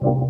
Hello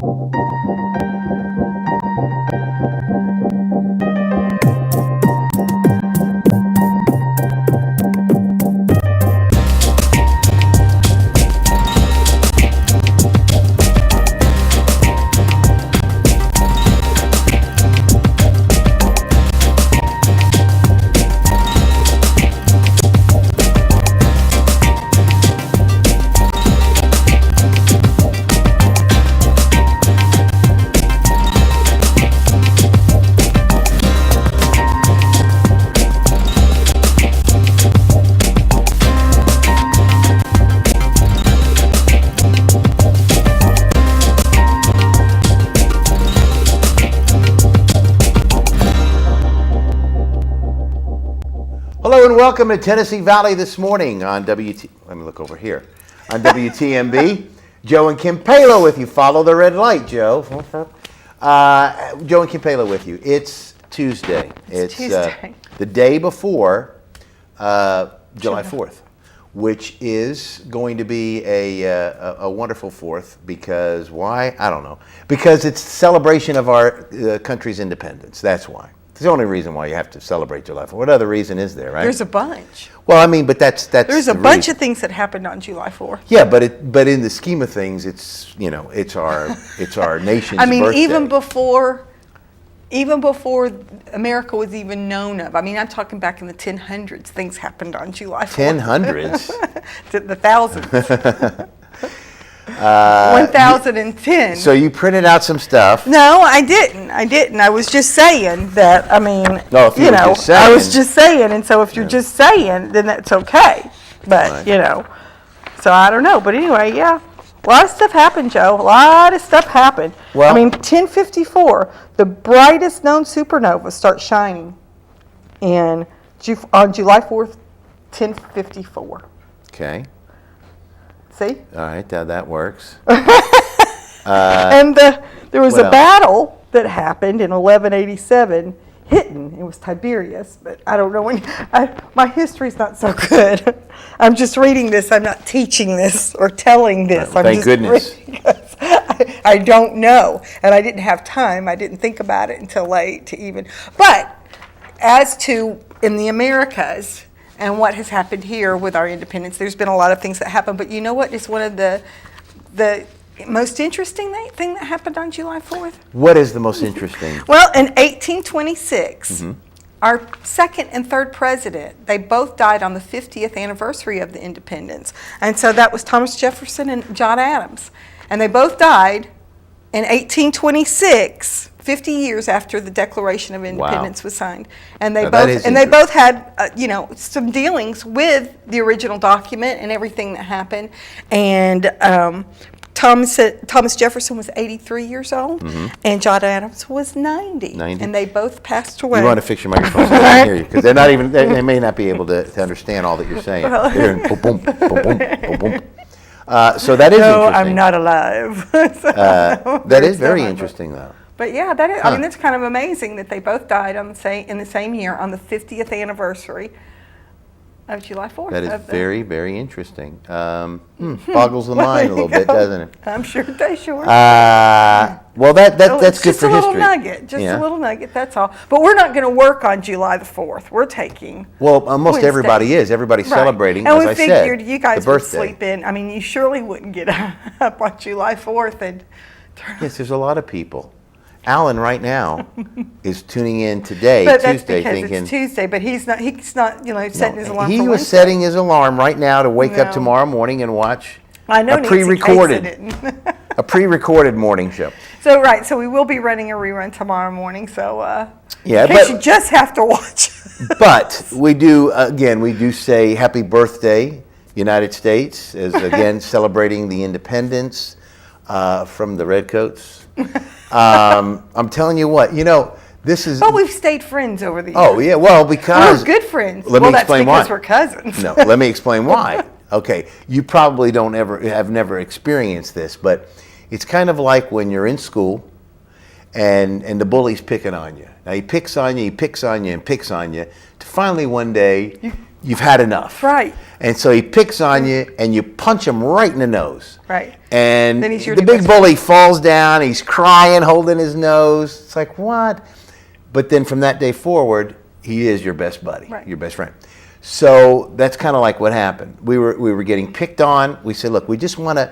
and welcome to Tennessee Valley this morning on let me look over here, on WTNB. Joe and Kim Palo with you. Follow the red light, Joe. Joe and Kim Palo with you. It's Tuesday. It's Tuesday. The day before July 4th, which is going to be a wonderful 4th because why? I don't know. Because it's celebration of our country's independence. That's why. It's the only reason why you have to celebrate July 4th. What other reason is there, right? There's a bunch. Well, I mean, but that's there's a bunch of things that happened on July 4th. Yeah, but in the scheme of things, it's it's our nation's I mean, birthday. even before America was even known of. I mean, I'm talking back in the 1000s. Things happened on July 4th. 1000s. The thousands. 1010. So you printed out some stuff. No, I didn't. I was just saying that. I mean, no, if you were just saying. I was just saying, and so if you're just saying, then that's okay. But right. So I don't know. But anyway, yeah, a lot of stuff happened, Joe. A lot of stuff happened. Well, I mean, 1054, the brightest known supernova starts shining on July 4th, 1054. Okay. See? All right, that works. And there was a battle that happened in 1187. It was Tiberias, but I don't know when. My history's not so good. I'm just reading this. I'm not teaching this or telling this. Thank goodness. I don't know, and I didn't have time. I didn't think about it until late to even. But as to in the Americas. And what has happened here with our independence, there's been a lot of things that happened. But you know what is one of the most interesting thing that happened on July 4th? What is the most interesting? Well, in 1826, our second and third president, they both died on the 50th anniversary of the independence. And so that was Thomas Jefferson and John Adams. And they both died in 1826. 50 years after the Declaration of Independence was signed, and they both had some dealings with the original document and everything that happened. And Thomas Jefferson was 83 years old, and John Adams was 90, and they both passed away. You want to fix your microphone so they can hear you, because they're not even they may not be able to understand all that you're saying. They're hearing boom, boom, boom, boom, boom, boom. So that is interesting. No, I'm not alive. That is very interesting, though. But yeah, that is. I mean, it's kind of amazing that they both died in the same year on the 50th anniversary of July 4th. That is very, very interesting. Boggles the mind a little bit, doesn't it? I'm sure they sure. Well, that's good for history. Just a little nugget. That's all. But we're not going to work on July the 4th. We're taking. Well, almost everybody is. Everybody's celebrating. And as we I figured said, you guys would sleep in. I mean, you surely wouldn't get up on July 4th and. Yes, there's a lot of people. Alan right now is tuning in today, but Tuesday, that's thinking it's Tuesday. But he's not, setting his alarm. He for was Wednesday. setting his alarm right now to wake up tomorrow morning and watch a pre-recorded morning show. So we will be running a rerun tomorrow morning. So yeah, but you just have to watch. But we do say happy birthday, United States, as again celebrating the independence from the Redcoats. I'm telling you what, this is. But we've stayed friends over the years. Oh yeah, well because we're good friends. Let me explain why. That's because we're cousins. No, let me explain why. Okay, you probably have never experienced this, but it's kind of like when you're in school, and the bully's picking on you. Now he picks on you, and picks on you, to finally one day you've had enough. Right. And so he picks on you, and you punch him right in the nose. Right. And Then he's your the new big best bully falls down. He's crying, holding his nose. It's like, what? But then from that day forward, he is your best buddy, Right. your best friend. So that's kind of like what happened. We were getting picked on. We said, look, we just want to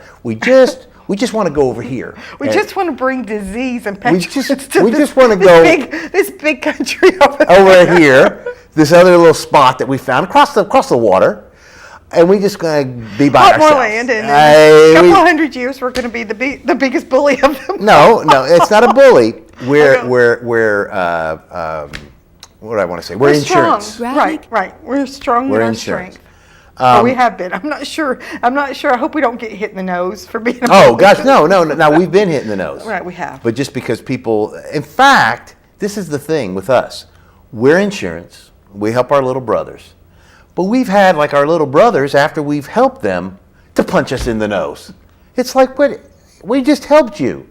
go over here. We just want to bring disease and We pestilence just want to go this big country over here, this other little spot that we found across the water, and we just gonna be by Hot ourselves. more land, and in a couple We- of hundred years, we're going to be the biggest bully of them. No, it's not a bully. We're what do I want to say? We're insurance. Strong. Right. We're strong We're in our insurance. strength. Or we have been. I'm not sure. I hope we don't get hit in the nose for being a Oh bully. gosh, no. Now we've been hit in the nose. Right, we have. But just because people, in fact, this is the thing with us. We're insurance. We help our little brothers. But we've had like our little brothers, after we've helped them, to punch us in the nose. It's like, what? We just helped you.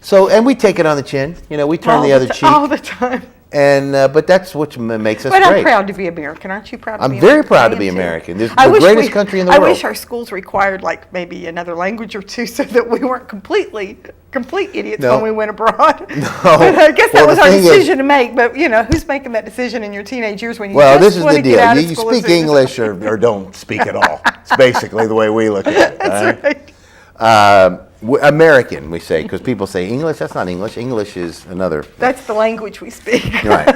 So, and we take it on the chin. We turn the other cheek. all the time. And but that's what makes us But great. I'm proud to be American. Aren't you proud to be I'm American? very proud to I be am too. American. This is I the wish greatest country in the I world. wish our schools required like maybe another language or two so that we weren't complete idiots No. when we went abroad. No. But I guess that Well, was the our thing is- decision to make. But who's making that decision in your teenage years when you Well, just this is want the to get deal. out You of school? speak English or don't speak at all. It's basically the way we look at it. That's right. American, we say, because people say English. That's not English. English is another. That's the language we speak. Right.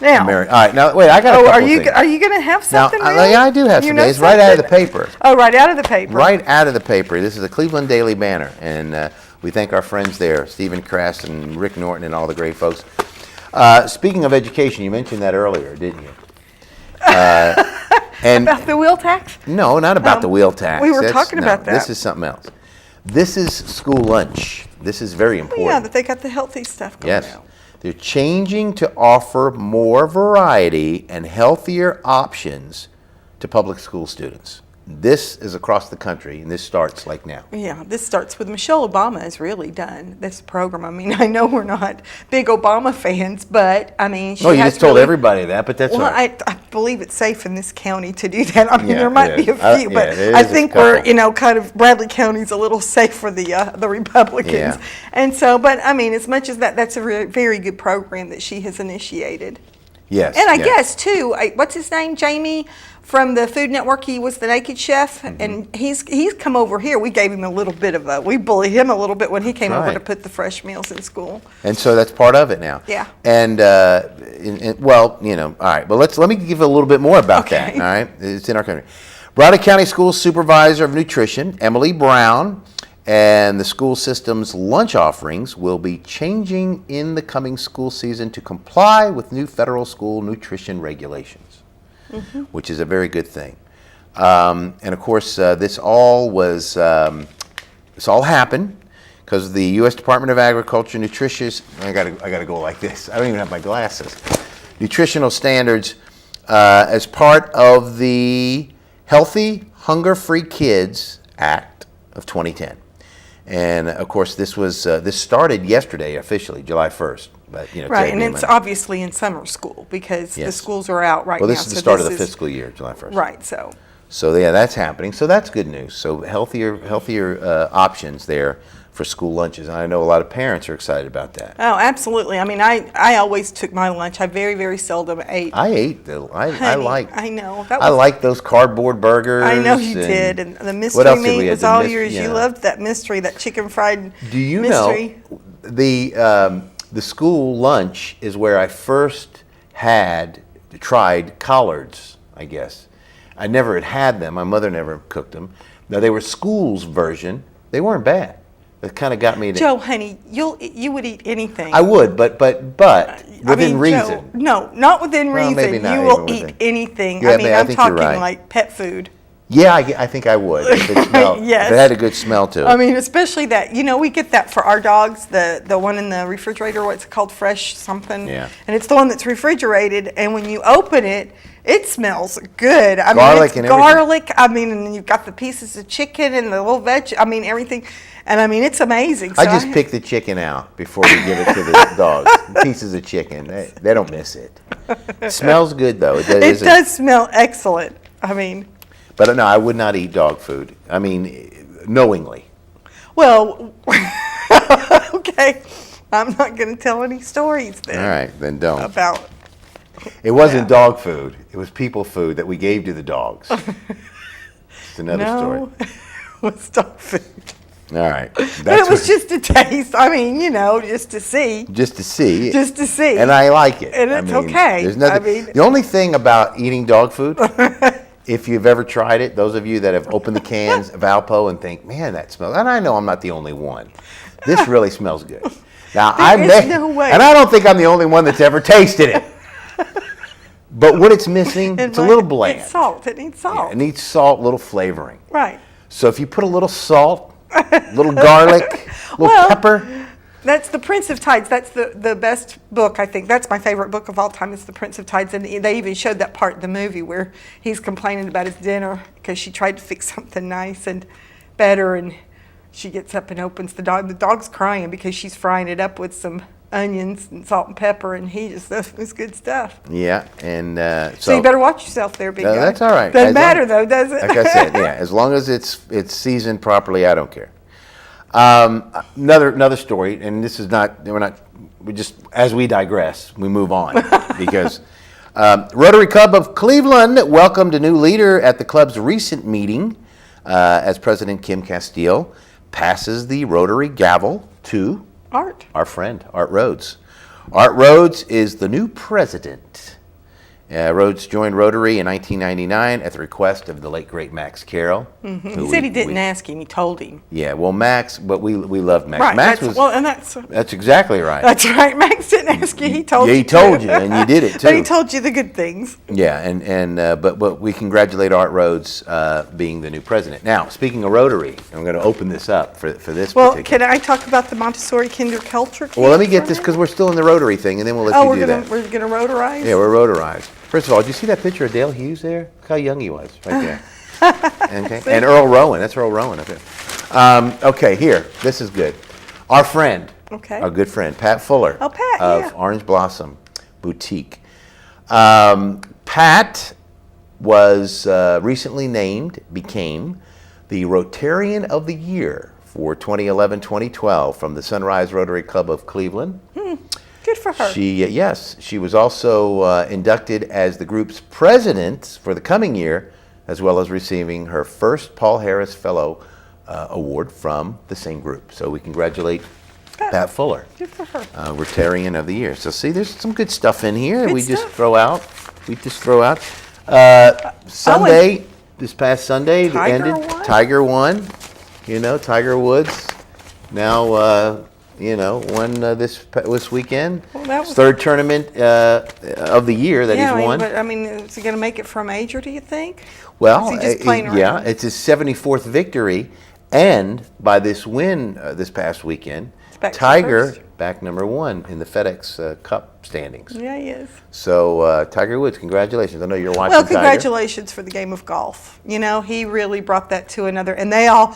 Now, All right. Now, wait. I got a couple are you things. are you going to have Now, something? really? yeah, I do have You some know days right out of the something? paper. Oh, right out of the paper. Right out of the paper. This is the Cleveland Daily Banner, and we thank our friends there, Stephen Kress and Rick Norton and all the great folks. Speaking of education, you mentioned that earlier, didn't you? And About the wheel tax? no, not about the wheel tax. we were talking about that. This is something else. This is school lunch. This is very important. Yeah, that they got the healthy stuff going Yes. out. They're changing to offer more variety and healthier options to public school students. This is across the country, and this starts like now. Yeah, this starts with Michelle Obama has really done this program. I mean, I know we're not big Obama fans, but I mean, she No, you has just told really- everybody that, but that's Well, all right. I believe it's safe in this county to do that. I mean, Yeah, there might it be a is. few, Yeah, but there I is a think we're, couple. kind of Bradley County's a little safe for the Republicans. Yeah. And so, but I mean, as much as that's a very good program that she has initiated. Yes. And I yes. guess too, what's his name, Jamie from the Food Network? He was the Naked Chef, Mm-hmm. and he's come over here. We gave him a little bit of we bullied him a little bit when he came over right. to put the fresh meals in school. And so that's part of it now. Yeah. And well, all right. But let me give a little bit more about that. Okay. All right. It's in our country. Broward County School Supervisor of Nutrition, Emily Brown, and the school system's lunch offerings will be changing in the coming school season to comply with new federal school nutrition regulations, which is a very good thing. And of course, this all happened because the U.S. Department of Agriculture nutritious. I gotta go like this. I don't even have my glasses. Nutritional standards as part of the Healthy Hunger-Free Kids Act of 2010. And of course, this started yesterday officially, July 1st. But Right, today and being it's Monday. obviously in summer school because the Yes. schools are out right Well, now. this is the so start of the this is- fiscal year, July 1st. Right, so. So yeah, that's happening. So that's good news. So healthier options there for school lunches. And I know a lot of parents are excited about that. Oh, absolutely. I mean, I always took my lunch. I very, very seldom ate. I ate. I Honey, like. I know. That I was, like those cardboard burgers. I know you did. And the mystery else did we meat have? was The all mys- yours. yeah. You loved that mystery, that chicken fried Do you mystery. know the school lunch is where I first tried collards, I guess. I never had them. My mother never cooked them. Now they were school's version. They weren't bad. It kind of got me to. Joe, honey, you would eat anything. I would, but within reason. Joe, no, not within Well, reason. maybe not You even will within- eat anything. Yeah, I mean, I I'm think you're talking right. like pet food. Yeah, I think I would. If it smelled, Yes. if it had a good smell to it. I mean, especially that, we get that for our dogs, the one in the refrigerator, what's it called, fresh something? Yeah. And it's the one that's refrigerated, and when you open it, It smells good. I Garlic mean, it's and everything. garlic. I mean, and you've got the pieces of chicken and the little veg. I mean, everything. And I mean, it's amazing. So I just pick the chicken out before we give it to the dogs. Pieces of chicken. They don't miss it. It smells good, though. It does smell excellent. I mean. But no, I would not eat dog food. I mean, knowingly. Well, okay. I'm not going to tell any stories then. All right, then don't. About. It wasn't dog food. It was people food that we gave to the dogs. It's another story. No, it was dog food. All right. But it was just a taste. I mean, just to see. Just to see. Just to see. And I like it. And it's okay. There's nothing. The only thing about eating dog food, if you've ever tried it, those of you that have opened the cans of Alpo and think, man, that smells, and I know I'm not the only one. This really smells good. Now, no way. And I don't think I'm the only one that's ever tasted it. But what it's missing, it's a little bland. It's salt. It needs salt. Yeah, it needs salt, a little flavoring. Right. So if you put a little salt, a little garlic, a little pepper. That's The Prince of Tides. That's the best book, I think. That's my favorite book of all time. It's The Prince of Tides. And they even showed that part in the movie where he's complaining about his dinner because she tried to fix something nice and better. And she gets up and opens the dog. The dog's crying because she's frying it up with some onions and salt and pepper. And it was good stuff. Yeah. And so you better watch yourself there, big guy. That's all right. Doesn't matter, though, does it? Like I said, yeah. As long as it's seasoned properly, I don't care. Another story, and this is we just, as we digress, we move on because Rotary Club of Cleveland welcomed a new leader at the club's recent meeting as President Kim Castile passes the Rotary gavel to our friend, Art Rhodes. Art Rhodes is the new president. Rhodes joined Rotary in 1999 at the request of the late, great Max Carroll. Mm-hmm. He said he didn't ask him, he told him. Yeah, well, Max, but we loved Max. Right, Max that's exactly right. That's right. Max didn't ask you, he told you. Yeah, he told you, and you did it, too. But he told you the good things. Yeah, but we congratulate Art Rhodes being the new president. Now, speaking of Rotary, I'm going to open this up for this Well, particular. can I talk about the Montessori Kinderculture camp? Well, let me get this, because we're still in the Rotary thing, and then we'll let you do that. We're going to rotarize? Yeah, we're rotarized. First of all, did you see that picture of Dale Hughes there? Look how young he was, right there. Okay. And Earl Rowan. That's Earl Rowan up there. Okay, here. This is good. Our friend, our good friend, Pat Fuller of Orange Blossom Boutique. Pat was recently became the Rotarian of the Year for 2011-2012 from the Sunrise Rotary Club of Cleveland. Good for her. She was also inducted as the group's president for the coming year, as well as receiving her first Paul Harris Fellow Award from the same group. So we congratulate Pat Fuller. Good for her. Rotarian of the Year. So see, there's some good stuff in here. Good Just stuff. throw out. Sunday, this past Sunday, Tiger won. Tiger Woods. Now. Won this weekend. Well, that was third tournament of the year that he's won. But is he going to make it for a major, do you think? Well, is he just playing around? Yeah, it's his 74th victory, and by this win this past weekend, Tiger back number 1 in the FedEx Cup standings. Yeah, he is. So, Tiger Woods, congratulations. I know you're watching. Well, congratulations for the game of golf. He really brought that to another. And they'll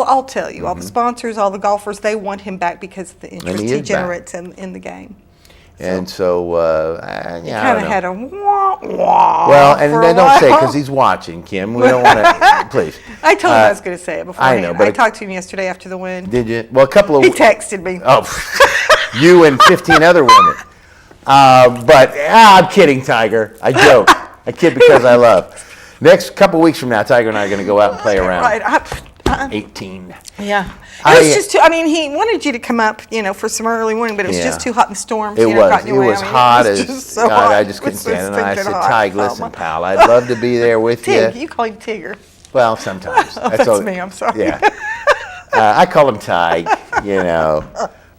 all tell you, all the sponsors, all the golfers, they want him back because of the interest he generates in the game. And so, I kind of had a wah-wah. Well, and they don't say because he's watching, Kim. We don't want to, please. I told him I was going to say it beforehand. I know, but I talked to him yesterday after the win. Did you? Well, a couple of. He texted me. Oh, you and 15 other women. I'm kidding, Tiger. I joke. I kid because I love. Next couple weeks from now, Tiger and I are going to go out and play around. Right. 18. Yeah. It was just too, he wanted you to come up, for some early morning, but it was just too hot in the storm. It was hot as God. I just couldn't stand it. And I said, Tig, listen, pal, I'd love to be there with you. You call him Tigger. Well, sometimes. That's me. I'm sorry. Yeah. I call him Tig,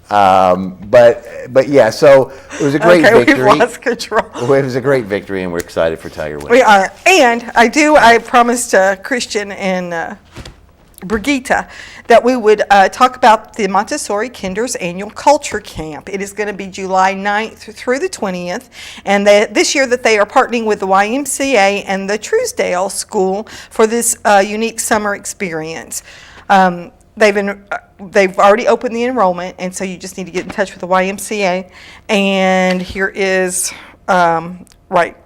But yeah, so it was a great victory. We've lost control. It was a great victory, and we're excited for Tiger Woods. We are. And I promised Christian and Brigitte, that we would talk about the Montessori Kinder's annual culture camp. It is going to be July 9th through the 20th, and this year that they are partnering with the YMCA and the Truesdale School for this unique summer experience. They've already opened the enrollment, and so you just need to get in touch with the YMCA. And here is right.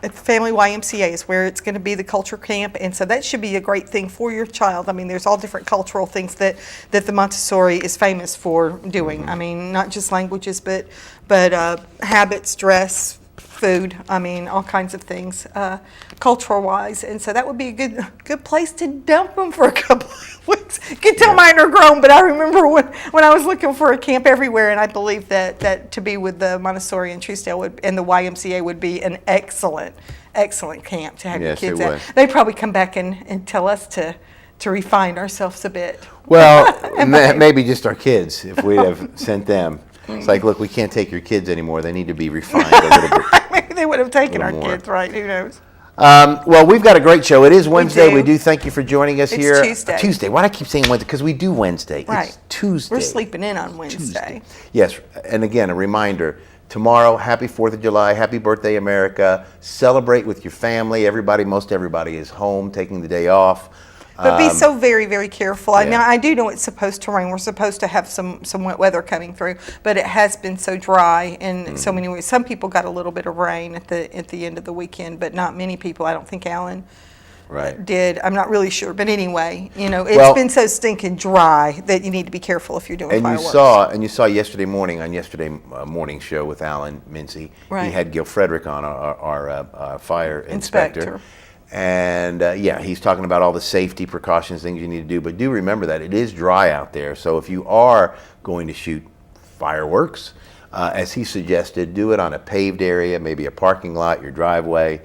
At the Family YMCA is where it's going to be, the culture camp, and so that should be a great thing for your child. I mean, there's all different cultural things that the Montessori is famous for doing. I mean, not just languages, but habits, dress, food. I mean, all kinds of things, cultural-wise, and so that would be a good place to dump them for a couple of weeks. You can tell mine are grown, but I remember when I was looking for a camp everywhere, and I believe that to be with the Montessori and Truesdale and the YMCA would be an excellent camp to have your kids at. They'd probably come back and tell us to refine ourselves a bit. Well, maybe just our kids, if we'd have sent them. It's like, look, we can't take your kids anymore. They need to be refined a little bit. Maybe they would have taken our kids, right? Who knows? Well, we've got a great show. It is Wednesday. We do thank you for joining us here. It's Tuesday. Tuesday. Why do I keep saying Wednesday? Because we do Wednesday. Right. It's Tuesday. We're sleeping in on Wednesday. Tuesday. Yes. And again, a reminder, tomorrow, happy 4th of July. Happy birthday, America. Celebrate with your family. Most everybody is home, taking the day off. But be so very, very careful. Yeah. Now, I do know it's supposed to rain. We're supposed to have some wet weather coming through, but it has been so dry in so many ways. Some people got a little bit of rain at the end of the weekend, but not many people. I don't think Alan did. I'm not really sure. But anyway, it's been so stinking dry that you need to be careful if you're doing fireworks. You saw yesterday morning on morning show with Alan Mincy. Right. He had Gil Frederick on, our fire inspector. And he's talking about all the safety precautions, things you need to do. But do remember that it is dry out there. So if you are going to shoot fireworks, as he suggested, do it on a paved area, maybe a parking lot, your driveway,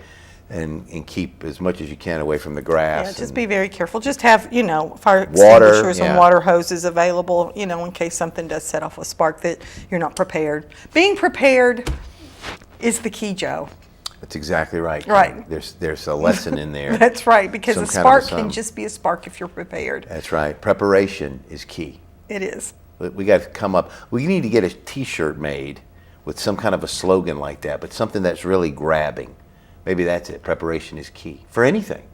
and keep as much as you can away from the grass. Yeah, just be very careful. Just have, fire extinguishers and water hoses available, in case something does set off a spark that you're not prepared. Being prepared is the key, Joe. That's exactly right. Right. There's a lesson in there. That's right, because a spark can just be a spark if you're prepared. That's right. Preparation is key. It is. We got to come up. We need to get a T-shirt made with some kind of a slogan like that, but something that's really grabbing. Maybe that's it. Preparation is key for anything,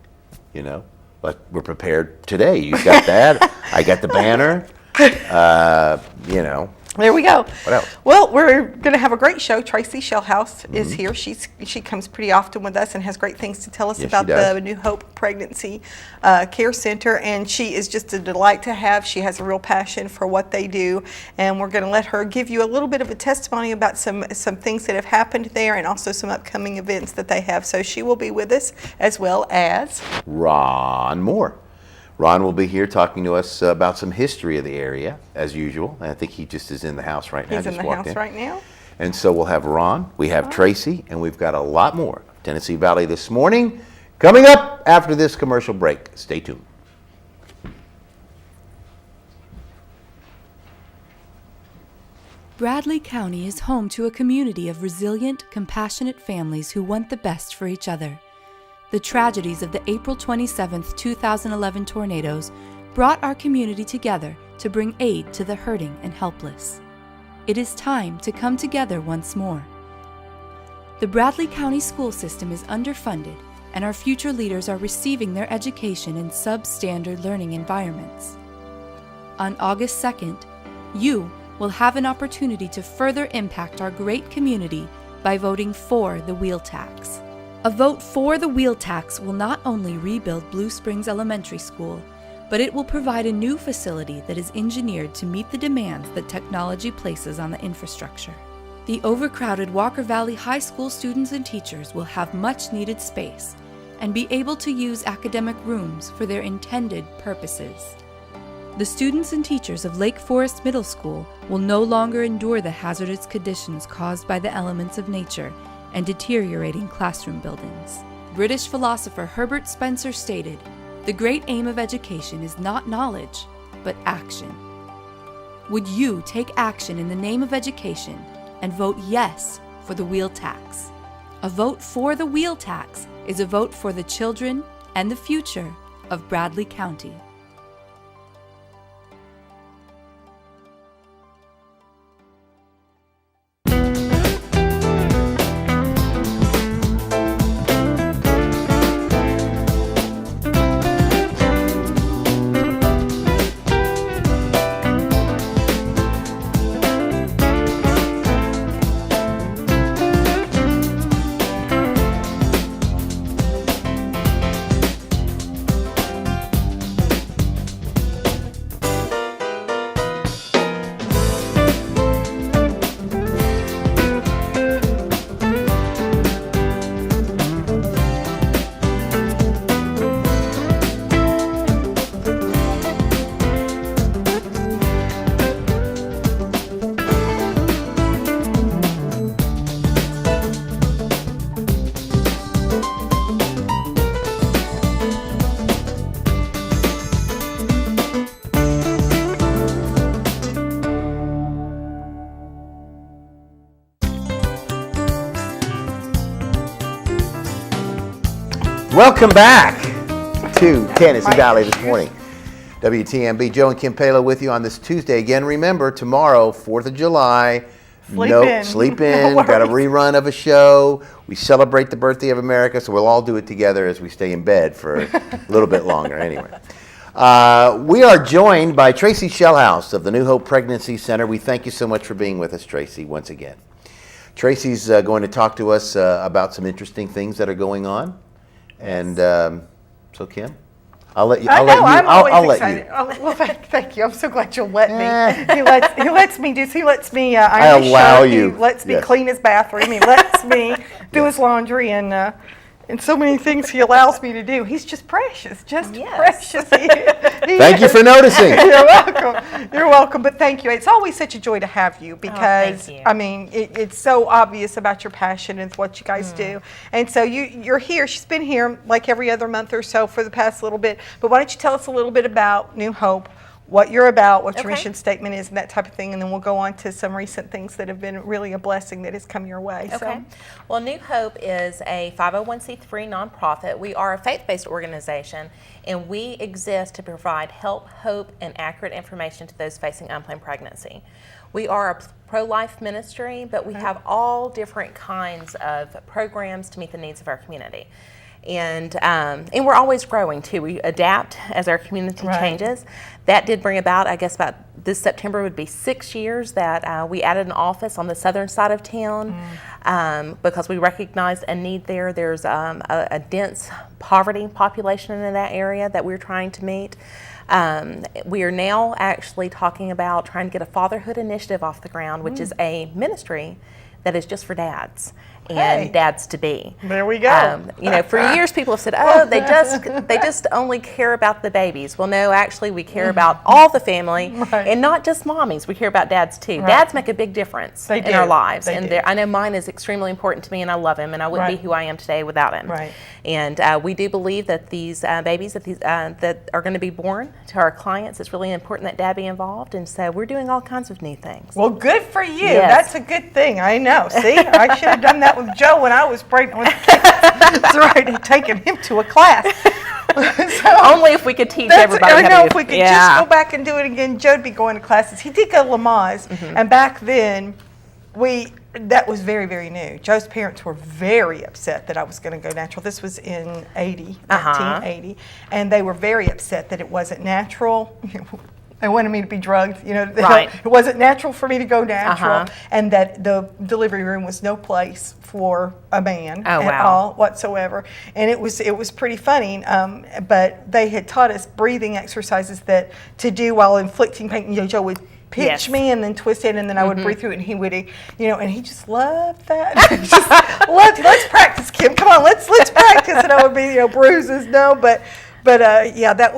Like we're prepared today. You got that. I got the banner. There we go. What else? Well, we're going to have a great show. Tracy Shellhouse is here. She comes pretty often with us and has great things to tell us about the New Hope Pregnancy Care Center. And she is just a delight to have. She has a real passion for what they do. And we're going to let her give you a little bit of a testimony about some things that have happened there and also some upcoming events that they have. So she will be with us, as well as Ron Moore. Ron will be here talking to us about some history of the area, as usual. And I think he just is in the house right now. He's in the house right now. And so we'll have Ron, we have Tracy, and we've got a lot more of Tennessee Valley this morning. Coming up after this commercial break. Stay tuned. Bradley County is home to a community of resilient, compassionate families who want the best for each other. The tragedies of the April 27, 2011 tornadoes brought our community together to bring aid to the hurting and helpless. It is time to come together once more. The Bradley County school system is underfunded, and our future leaders are receiving their education in substandard learning environments. On August 2nd, you will have an opportunity to further impact our great community by voting for the wheel tax. A vote for the wheel tax will not only rebuild Blue Springs Elementary School, but it will provide a new facility that is engineered to meet the demands that technology places on the infrastructure. The overcrowded Walker Valley High School students and teachers will have much-needed space and be able to use academic rooms for their intended purposes. The students and teachers of Lake Forest Middle School will no longer endure the hazardous conditions caused by the elements of nature and deteriorating classroom buildings. British philosopher Herbert Spencer stated, "The great aim of education is not knowledge, but action." Would you take action in the name of education and vote yes for the wheel tax? A vote for the wheel tax is a vote for the children and the future of Bradley County. Welcome back to Tennessee Valley this morning. WTNB, Joe and Kim Palo with you on this Tuesday. Again, remember, tomorrow, 4th of July, sleep in, got a rerun of a show. We celebrate the birthday of America, so we'll all do it together as we stay in bed for a little bit longer anyway. We are joined by Tracy Shellhouse of the New Hope Pregnancy Center. We thank you so much for being with us, Tracy, once again. Tracy's going to talk to us about some interesting things that are going on. And so, Kim, I'll let you. I'm always excited. Well, thank you. I'm so glad you'll let me. He lets me do. He lets me. I allow you. He lets me clean his bathroom. He lets me do his laundry and so many things he allows me to do. He's just precious, precious. Thank you for noticing. You're welcome. You're welcome. But thank you. It's always such a joy to have you because, I mean, it's so obvious about your passion and what you guys do. And so you're here. She's been here like every other month or so for the past little bit. But why don't you tell us a little bit about New Hope, what you're about, what your mission statement is, and that type of thing, and then we'll go on to some recent things that have been really a blessing that has come your way. Okay. Well, New Hope is a 501c3 nonprofit. We are a faith-based organization, and we exist to provide help, hope, and accurate information to those facing unplanned pregnancy. We are a pro-life ministry, but we have all different kinds of programs to meet the needs of our community. And we're always growing too. We adapt as our community changes. That did bring about, I guess, about this September would be 6 years that we added an office on the southern side of town because we recognized a need there. There's a dense poverty population in that area that we're trying to meet. We are now actually talking about trying to get a fatherhood initiative off the ground, which is a ministry that is just for dads and dads to be. There we go. You know, for years people have said, "Oh, they just only care about the babies." Well, no, actually, we care about all the family, and not just mommies. We care about dads too. Dads make a big difference in our lives, I know mine is extremely important to me, and I love him, and I wouldn't be who I am today without him. And we do believe that these babies that are going to be born to our clients, it's really important that dad be involved, and so we're doing all kinds of new things. Well, good for you. That's a good thing. I know. See, I should have done that with Joe when I was pregnant with kids. That's right, and taken him to a class. Only if we could teach everybody. I know, if we could just go back and do it again, Joe'd be going to classes. He did go to Lamaze, and back then, that was very, very new. Joe's parents were very upset that I was going to go natural. This was in 1980, and they were very upset that it wasn't natural. They wanted me to be drugged, you know. It wasn't natural for me to go natural, and that the delivery room was no place for a man at all whatsoever. And it was pretty funny. But they had taught us breathing exercises to do while inflicting pain. You know, Joe would pinch me and then twist it, and then I would breathe through it, and he would, you know, and he just loved that. Just loved, let's practice, Kim. Come on, let's practice. And I would be, you know, bruises. No, but yeah, that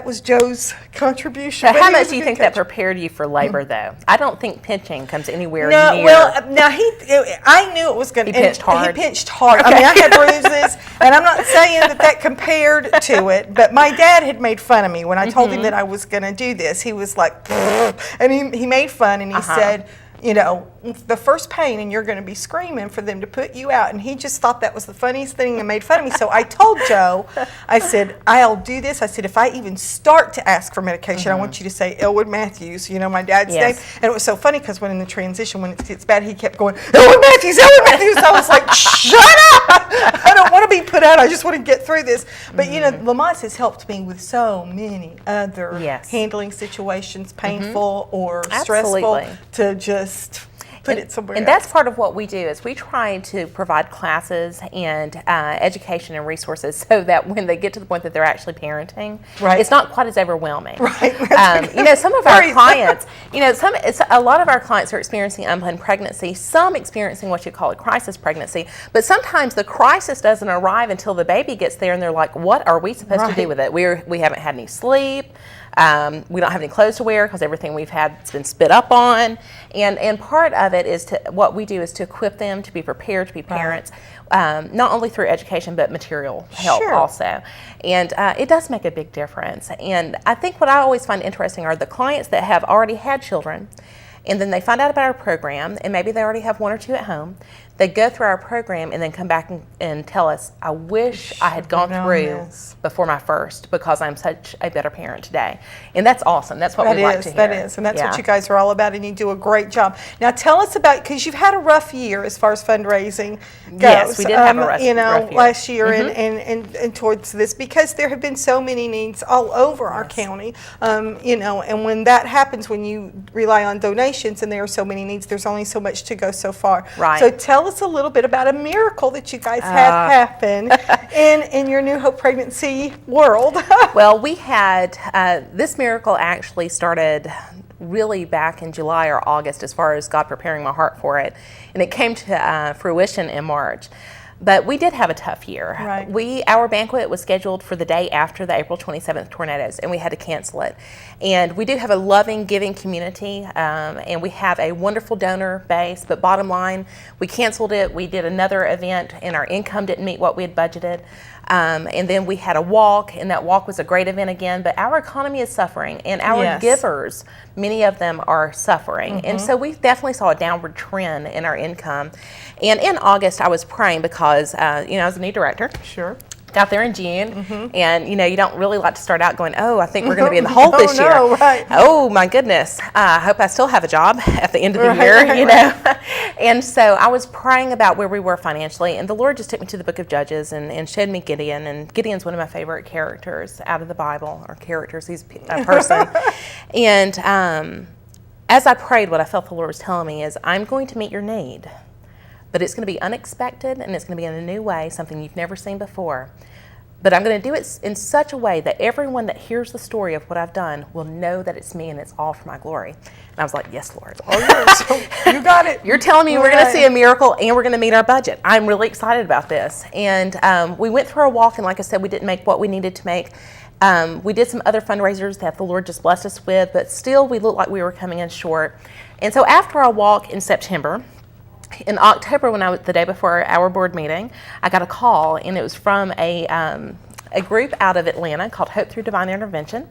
was Joe's contribution. So how much do you think that prepared you for labor, though? I don't think pinching comes anywhere near. Well, now I knew it was going to. He pinched hard. He pinched hard. Okay. I mean, I had bruises, and I'm not saying that compared to it, but my dad had made fun of me when I told him that I was going to do this. He was like, and he made fun, and he said, you know, the first pain, and you're going to be screaming for them to put you out. And he just thought that was the funniest thing and made fun of me. So I told Joe, I said, I'll do this. I said, if I even start to ask for medication, I want you to say Elwood Matthews, you know, my dad's name. And it was so funny because when in the transition, when it gets bad, he kept going, Elwood Matthews, Elwood Matthews. I was like, shut up. I don't want to be put out. I just want to get through this. But, you know, Lamaze has helped me with so many other handling situations, painful or stressful, to just put it somewhere and else. That's part of what we do is we try to provide classes and education and resources so that when they get to the point that they're actually parenting, it's not quite as overwhelming. You know, some of our clients, you know, a lot of our clients are experiencing unplanned pregnancy, some experiencing what you call a crisis pregnancy, but sometimes the crisis doesn't arrive until the baby gets there and they're like, what are we supposed to do with it? We haven't had any sleep. We don't have any clothes to wear because everything we've had has been spit up on. And part of it is what we do is to equip them to be prepared to be parents, not only through education but material help also. And it does make a big difference. And I think what I always find interesting are the clients that have already had children, and then they find out about our program, and maybe they already have one or two at home. They go through our program and then come back and tell us, I wish I had gone through before my first, because I'm such a better parent today. And that's awesome. That's what we like to hear. That is. And that's what you guys are all about, and you do a great job. Now tell us about, because you've had a rough year as far as fundraising goes. Yes, we did have a rough year. Last year and towards this, because there have been so many needs all over our county. And when that happens, when you rely on donations and there are so many needs, there's only so much to go so far. Right. So tell us a little bit about a miracle that you guys had happen in your New Hope pregnancy world. Well, we had, this miracle actually started really back in July or August, as far as God preparing my heart for it. And it came to fruition in March. But we did have a tough year. Right. Our banquet was scheduled for the day after the April 27th tornadoes, and we had to cancel it. And we do have a loving, giving community, and we have a wonderful donor base. But bottom line, we canceled it. We did another event, and our income didn't meet what we had budgeted. And then we had a walk, and that walk was a great event again. But our economy is suffering, and our givers, many of them are suffering. And so we definitely saw a downward trend in our income. And in August, I was praying because, I was a new director. Sure. Got there in June, and you don't really like to start out going, oh, I think we're going to be in the hole this year. Right. Oh my goodness, I hope I still have a job at the end of the year, And so I was praying about where we were financially, and the Lord just took me to the book of Judges and showed me Gideon, and Gideon's one of my favorite characters out of the Bible, or characters, he's a person. And as I prayed, what I felt the Lord was telling me is, I'm going to meet your need. But it's going to be unexpected, and it's going to be in a new way, something you've never seen before. But I'm going to do it in such a way that everyone that hears the story of what I've done will know that it's me and it's all for my glory. And I was like, yes, Lord. Oh, yes. You got it. You're telling me we're going to see a miracle and we're going to meet our budget. I'm really excited about this. And we went through our walk, and like I said, we didn't make what we needed to make. We did some other fundraisers that the Lord just blessed us with, but still we looked like we were coming in short. And so after our walk in September, in October, the day before our board meeting, I got a call, and it was from a group out of Atlanta called Hope Through Divine Intervention,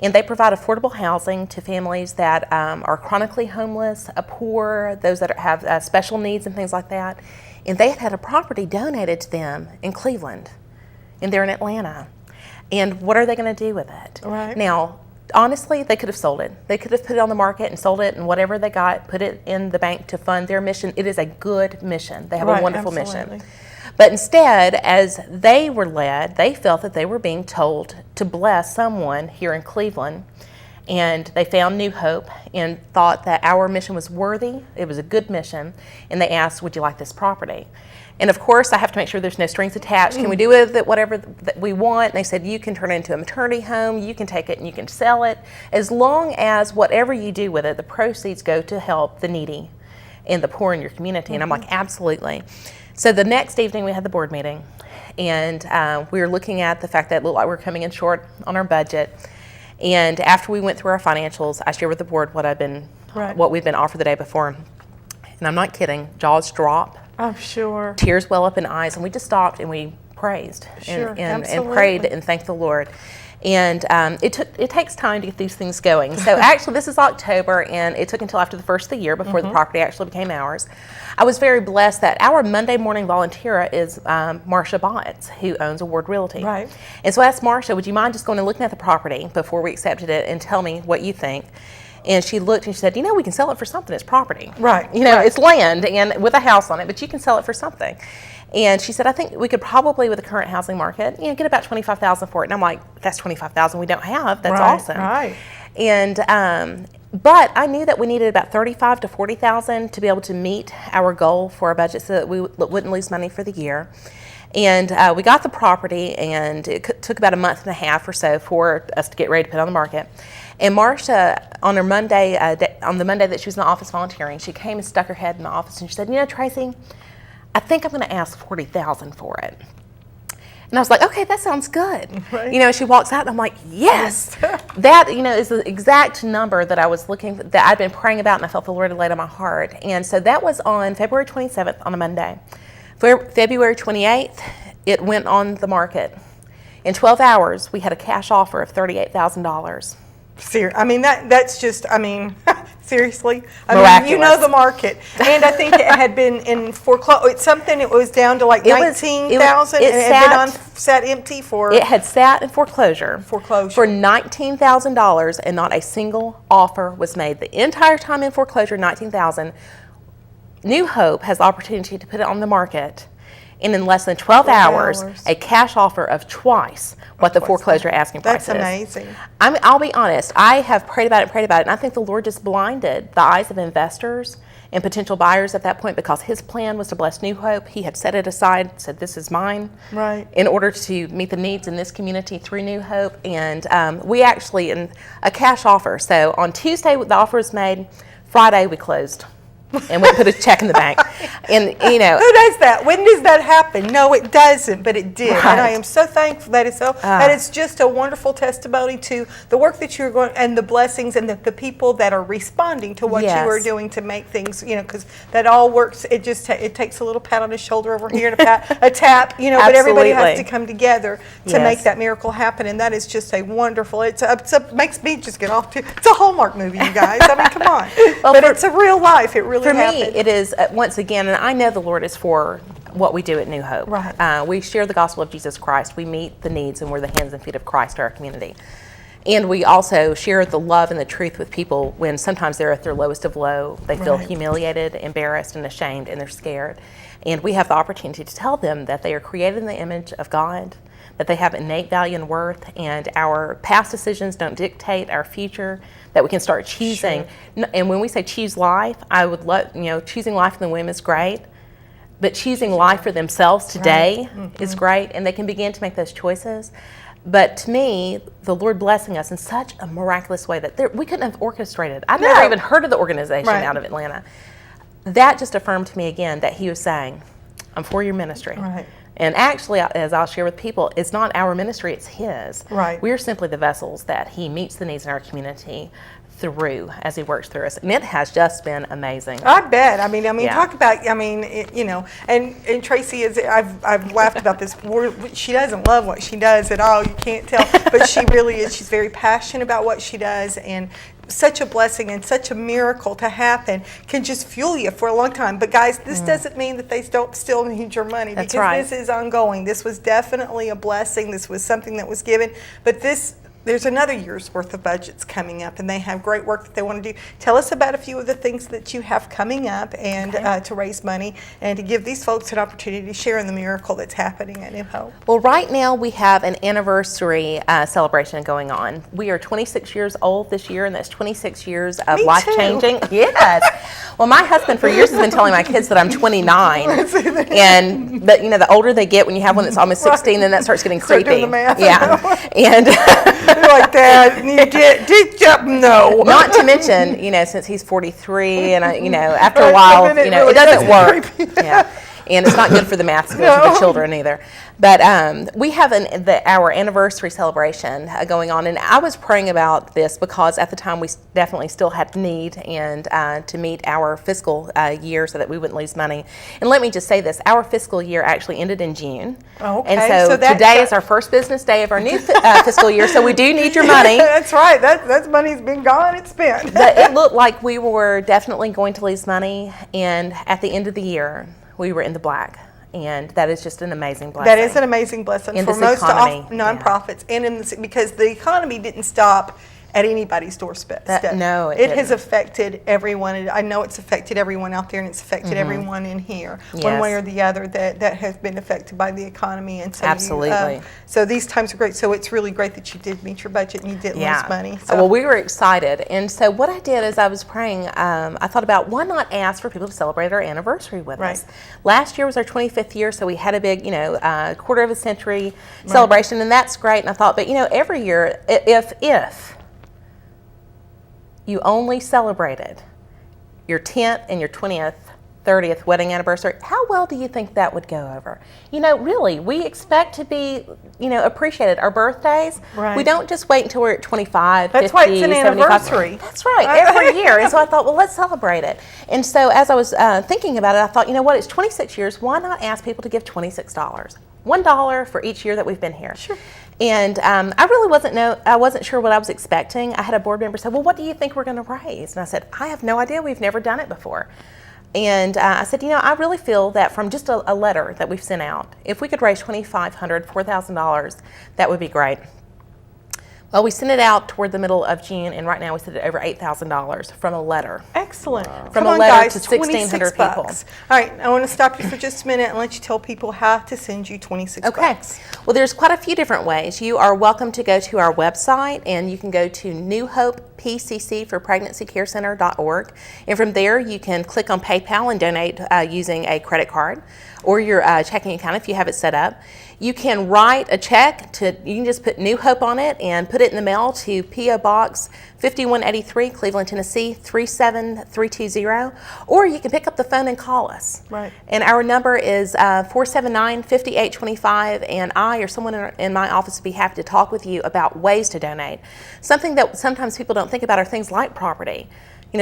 and they provide affordable housing to families that are chronically homeless, poor, those that have special needs and things like that. And they had a property donated to them in Cleveland, and they're in Atlanta. And what are they going to do with it? Right. Now, honestly, they could have sold it. They could have put it on the market and sold it, and whatever they got, put it in the bank to fund their mission. It is a good mission. They have a wonderful mission. But instead, as they were led, they felt that they were being told to bless someone here in Cleveland, and they found New Hope and thought that our mission was worthy. It was a good mission, and they asked, would you like this property? And of course, I have to make sure there's no strings attached. Can we do with it whatever that we want? And they said, you can turn it into a maternity home, you can take it and you can sell it, as long as whatever you do with it, the proceeds go to help the needy and the poor in your community. And I'm like, absolutely. So the next evening we had the board meeting, and we were looking at the fact that it looked like we were coming in short on our budget. And after we went through our financials, I shared with the board what we'd been offered the day before. And I'm not kidding, jaws drop. I'm sure. Tears well up in eyes, and we just stopped and we praised and prayed and thanked the Lord. And it takes time to get these things going. So actually, this is October, and it took until after the first of the year before the property actually became ours. I was very blessed that our Monday morning volunteer is Marcia Botts, who owns Award Realty. Right. And so I asked Marcia, would you mind just going and looking at the property before we accepted it and tell me what you think? And she looked and she said, we can sell it for something. It's property. Right. It's land and with a house on it, but you can sell it for something. And she said, I think we could probably, with the current housing market, get about $25,000 for it. And I'm like, that's $25,000 we don't have. That's awesome. Right. And but I knew that we needed about $35,000 to $40,000 to be able to meet our goal for our budget, so that we wouldn't lose money for the year. And we got the property, and it took about a month and a half or so for us to get ready to put it on the market. And Marcia, on the Monday that she was in the office volunteering, she came and stuck her head in the office, and she said, Tracy, I think I'm going to ask $40,000 for it. And I was like, okay, that sounds good. Right. She walks out, and I'm like, yes, that is the exact number that I was that I'd been praying about, and I felt the Lord had laid on my heart. And so that was on February 27th on a Monday. For February 28th, it went on the market. In 12 hours, we had a cash offer of $38,000. That's just, Seriously? I mean, you know Miraculous. the market. And I think it had been in foreclosure. It's something, it was down to like It was- 19,000 it and it had been sat- sat empty for It had sat in foreclosure for $19,000, and not a single offer was made. The entire time in foreclosure, $19,000. New Hope has the opportunity to put it on the market, and in less than 12 hours, a cash offer of twice what the foreclosure asking price is. That's amazing. I'll be honest, I have prayed about it, and I think the Lord just blinded the eyes of investors and potential buyers at that point, because his plan was to bless New Hope. He had set it aside, said, this is mine, Right. in order to meet the needs in this community through New Hope. And we actually, in a cash offer, so on Tuesday the offer was made, Friday we closed. And we put a check in the bank. And, you know. Who does that? When does that happen? No, it doesn't, but it did. Right. And I am so thankful that it's just a wonderful testimony to the work that you're going, and the blessings, and the people that are responding to what you are Yes. doing to make things, you know, because that all works. It just it takes a little pat on the shoulder over here and a tap, you know, but everybody has Absolutely. to come together to Yes. make that miracle happen. And that is just a wonderful, makes me just get off to, it's a Hallmark movie, you guys. I mean, come on. Well, but for- it's a real life. It really For me, happened. it is, once again, and I know the Lord is for what we do at New Hope. Right. We share the gospel of Jesus Christ. We meet the needs, and we're the hands and feet of Christ to our community. And we also share the love and the truth with people when sometimes they're at their lowest of low. They feel Right. humiliated, embarrassed, and ashamed, and they're scared. And we have the opportunity to tell them that they are created in the image of God, that they have innate value and worth, and our past decisions don't dictate our future, that we can start choosing. And when we say choose life, I would love, choosing life for the women is great, but choosing life for themselves today is great, and they can begin to make those choices. But to me, the Lord blessing us in such a miraculous way that we couldn't have orchestrated. I've never even heard of the organization out of Atlanta. That just affirmed to me again that he was saying, I'm for your ministry. Right. And actually, as I'll share with people, it's not our ministry, it's his. Right. We're simply the vessels that he meets the needs in our community through as he works through us. And it has just been amazing. I bet. I mean, Yeah. talk about. And Tracy is. I've laughed about this. She doesn't love what she does at all. You can't tell, but she really is. She's very passionate about what she does, and such a blessing and such a miracle to happen can just fuel you for a long time. But guys, this doesn't mean that they don't still need your money, That's because right. this is ongoing. This was definitely a blessing. This was something that was given, but there's another year's worth of budgets coming up, and they have great work that they want to do. Tell us about a few of the things that you have coming up, and to raise money and to give these folks an opportunity to share in the miracle that's happening at New Hope. Well, right now we have an anniversary celebration going on. We are 26 years old this year, and that's 26 years of Me life-changing. Yes. Well, my husband for years has been telling my kids that I'm 29, but the older they get, when you have one that's almost 16, then that starts getting Start creepy. doing the math. Yeah, and You're like that. No. not to mention, since he's 43, and after a while, then it it really doesn't does work. Yeah. And it's not good for the math skills of the children either. But we have our anniversary celebration going on, and I was praying about this because at the time we definitely still had need and to meet our fiscal year so that we wouldn't lose money. And let me just say this: our fiscal year actually ended in June, Okay, and so today is our first business day of our new fiscal year. So we do need your money. That's right. That money's been gone. It's spent. But it looked like we were definitely going to lose money, and at the end of the year, we were in the black, and that is just an amazing blessing. That is an amazing blessing In for this most economy, nonprofits, and because the economy didn't stop at anybody's doorstep. No, it has didn't. affected everyone. I know it's affected everyone out there, and it's affected everyone in here, one Yes. way or the other. That has been affected by the economy, and so Absolutely. so these times are great. So it's really great that you did meet your budget and you didn't lose money. So. Well, we were excited, and so what I did is I was praying. I thought about why not ask for people to celebrate our anniversary with us. Last year was our 25th year, so we had a big, quarter of a century celebration, and that's great. And I thought, but every year, if you only celebrated your 10th and your 20th, 30th wedding anniversary, how well do you think that would go over? Really, we expect to be, appreciated. Our birthdays, we don't just wait until we're at 25, That's 50, why it's an 75. anniversary. That's right, every year. And so I thought, well, let's celebrate it. And so as I was thinking about it, I thought, what, it's 26 years, why not ask people to give $26? $1 for each year that we've been here. Sure. And I really wasn't sure what I was expecting. I had a board member say, well, what do you think we're going to raise? And I said, I have no idea. We've never done it before. And I said, I really feel that from just a letter that we've sent out, if we could raise $2,500, $4,000, that would be great. Well, we sent it out toward the middle of June, and right now we sent it over $8,000 from a letter. Excellent. From Come a on, letter guys, to 1,600 people. $26. All right, I want to stop you for just a minute and let you tell people how to send you $26. Okay. Well, there's quite a few different ways. You are welcome to go to our website, and you can go to New Hope PCC for PregnancyCareCenter.org, and from there you can click on PayPal and donate using a credit card or your checking account if you have it set up. You can write a check you can just put New Hope on it and put it in the mail to P.O. Box 5183, Cleveland, Tennessee 37320, or you can pick up the phone and call us. Right. And our number is 479-5825, and I or someone in my office would be happy to talk with you about ways to donate. Something that sometimes people don't think about are things like property.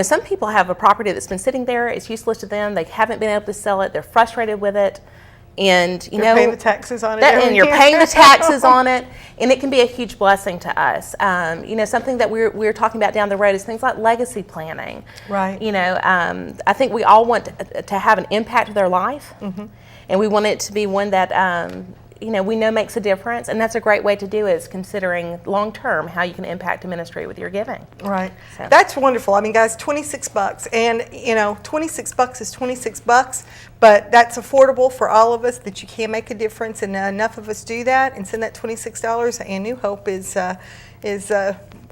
Some people have a property that's been sitting there, it's useless to them, they haven't been able to sell it, they're frustrated with it. And you're paying the taxes on it. And you're paying the taxes on it, and it can be a huge blessing to us. Something that we're talking about down the road is things like legacy planning. Right. I think we all want to have an impact of their life, and we want it to be one that we know makes a difference, and that's a great way to do it, is considering long term how you can impact a ministry with your giving. Right. So. That's wonderful. I mean, guys, $26, and $26 is $26, but that's affordable for all of us, that you can make a difference, and enough of us do that and send that $26. And New Hope is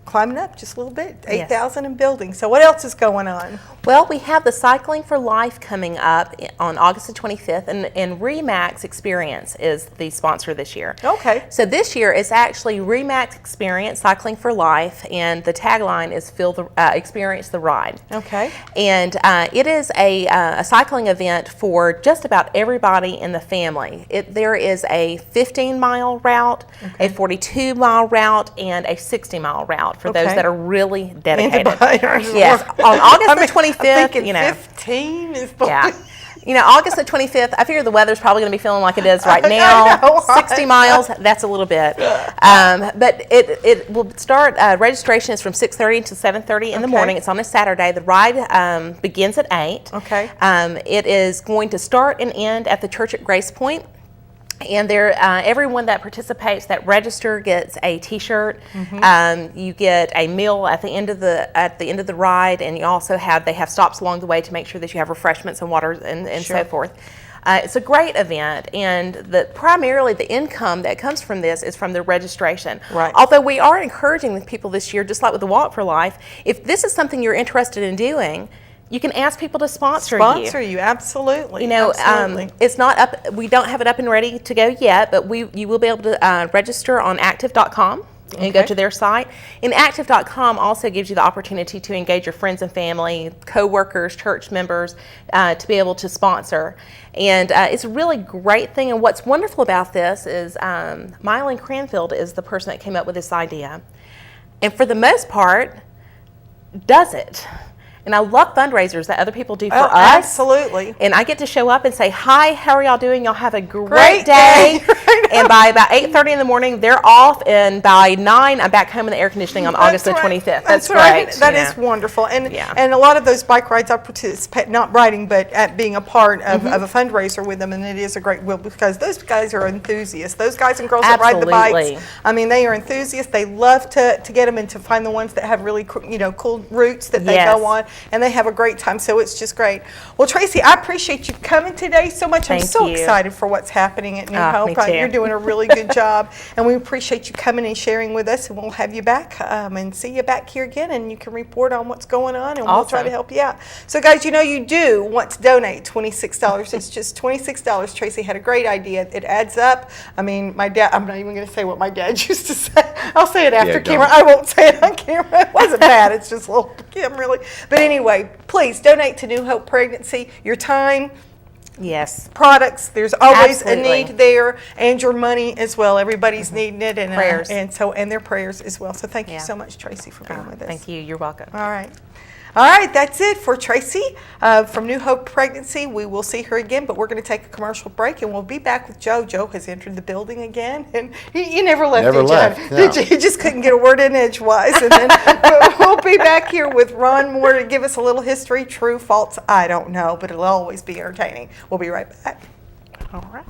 climbing up just a little bit, 8,000 and building. So what else is going on? Well, we have the Cycling for Life coming up on August the 25th, and Remax Experience is the sponsor this year. Okay. So this year it's actually Remax Experience, Cycling for Life, and the tagline is Experience the Ride. Okay. And it is a cycling event for just about everybody in the family. There is a 15-mile route, a 42-mile route, and a 60-mile route for those that are really dedicated. Yes, on August the 25th, I'm thinking 15 is August the 25th, I figure the weather's probably going to be feeling like it is right now. 60 miles, that's a little bit. But it will start, registration is from 6:30 to 7:30 in the morning. It's on a Saturday. The ride begins at 8. Okay. It is going to start and end at the church at Grace Point. And everyone that participates, that register, gets a T-shirt. You get a meal at the end of the ride, and you also they have stops along the way to make sure that you have refreshments and water and so forth. It's a great event, and primarily the income that comes from this is from the registration. Right. Although we are encouraging the people this year, just like with the Walk for Life, if this is something you're interested in doing, you can ask people to sponsor you. Sponsor you, absolutely. Absolutely. It's not up. We don't have it up and ready to go yet, but you will be able to register on active.com and go to their site. And active.com also gives you the opportunity to engage your friends and family, co-workers, church members, to be able to sponsor. And it's a really great thing. And what's wonderful about this is Mylene Cranfield is the person that came up with this idea, and for the most part, does it. And I love fundraisers that other people do for us. Absolutely. And I get to show up and say, hi, how are y'all doing? Y'all have a great day. And by about 8:30 in the morning, they're off. And by 9, I'm back home in the air conditioning on August the 25th. That's great. Right. That is wonderful. And a lot of those bike rides, I participate, not riding, but at being a part of a fundraiser with them. And it is a great will, because those guys are enthusiasts. Those guys and girls that ride the bikes, I mean, they are enthusiasts. They love to get them and to find the ones that have really cool routes that they go on. And they have a great time, so it's just great. Well, Tracy, I appreciate you coming today so much. I'm so excited for what's happening at New Hope. Me too. You're doing a really good job, and we appreciate you coming and sharing with us, and we'll have you back and see you back here again, and you can report on what's going on, and we'll try to help you out. So, guys, you do want to donate $26. It's just $26. Tracy had a great idea. It adds up. I mean, my dad, I'm not even going to say what my dad used to say. I'll say it after camera. I won't say it on camera. It wasn't bad. It's just a little, really. But anyway, please donate to New Hope Pregnancy. Your time, products. There's always a need there, and your money as well. Everybody's needing it, and prayers, and their prayers as well. So thank you so much, Tracy, for being with us. Thank you. You're welcome. All right. All right, that's it for Tracy from New Hope Pregnancy. We will see her again, but we're going to take a commercial break, and we'll be back with Joe. Joe has entered the building again, and you never left, Never did left, you? no. Did you? He just couldn't get a word in edgewise. And then we'll be back here with Ron Moore to give us a little history, true, false, I don't know, but it'll always be entertaining. We'll be right back. All right.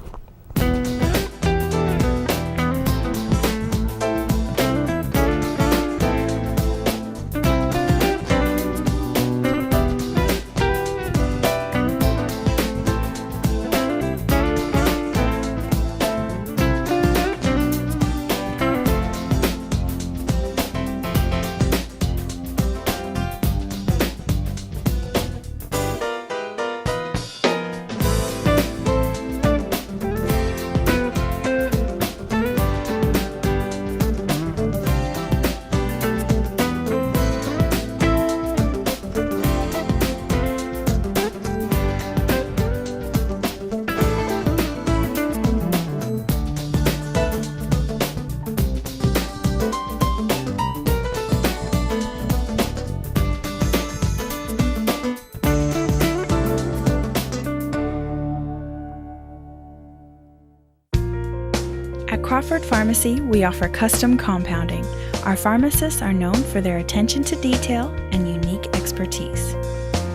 At Crawford Pharmacy, we offer custom compounding. Our pharmacists are known for their attention to detail and unique expertise.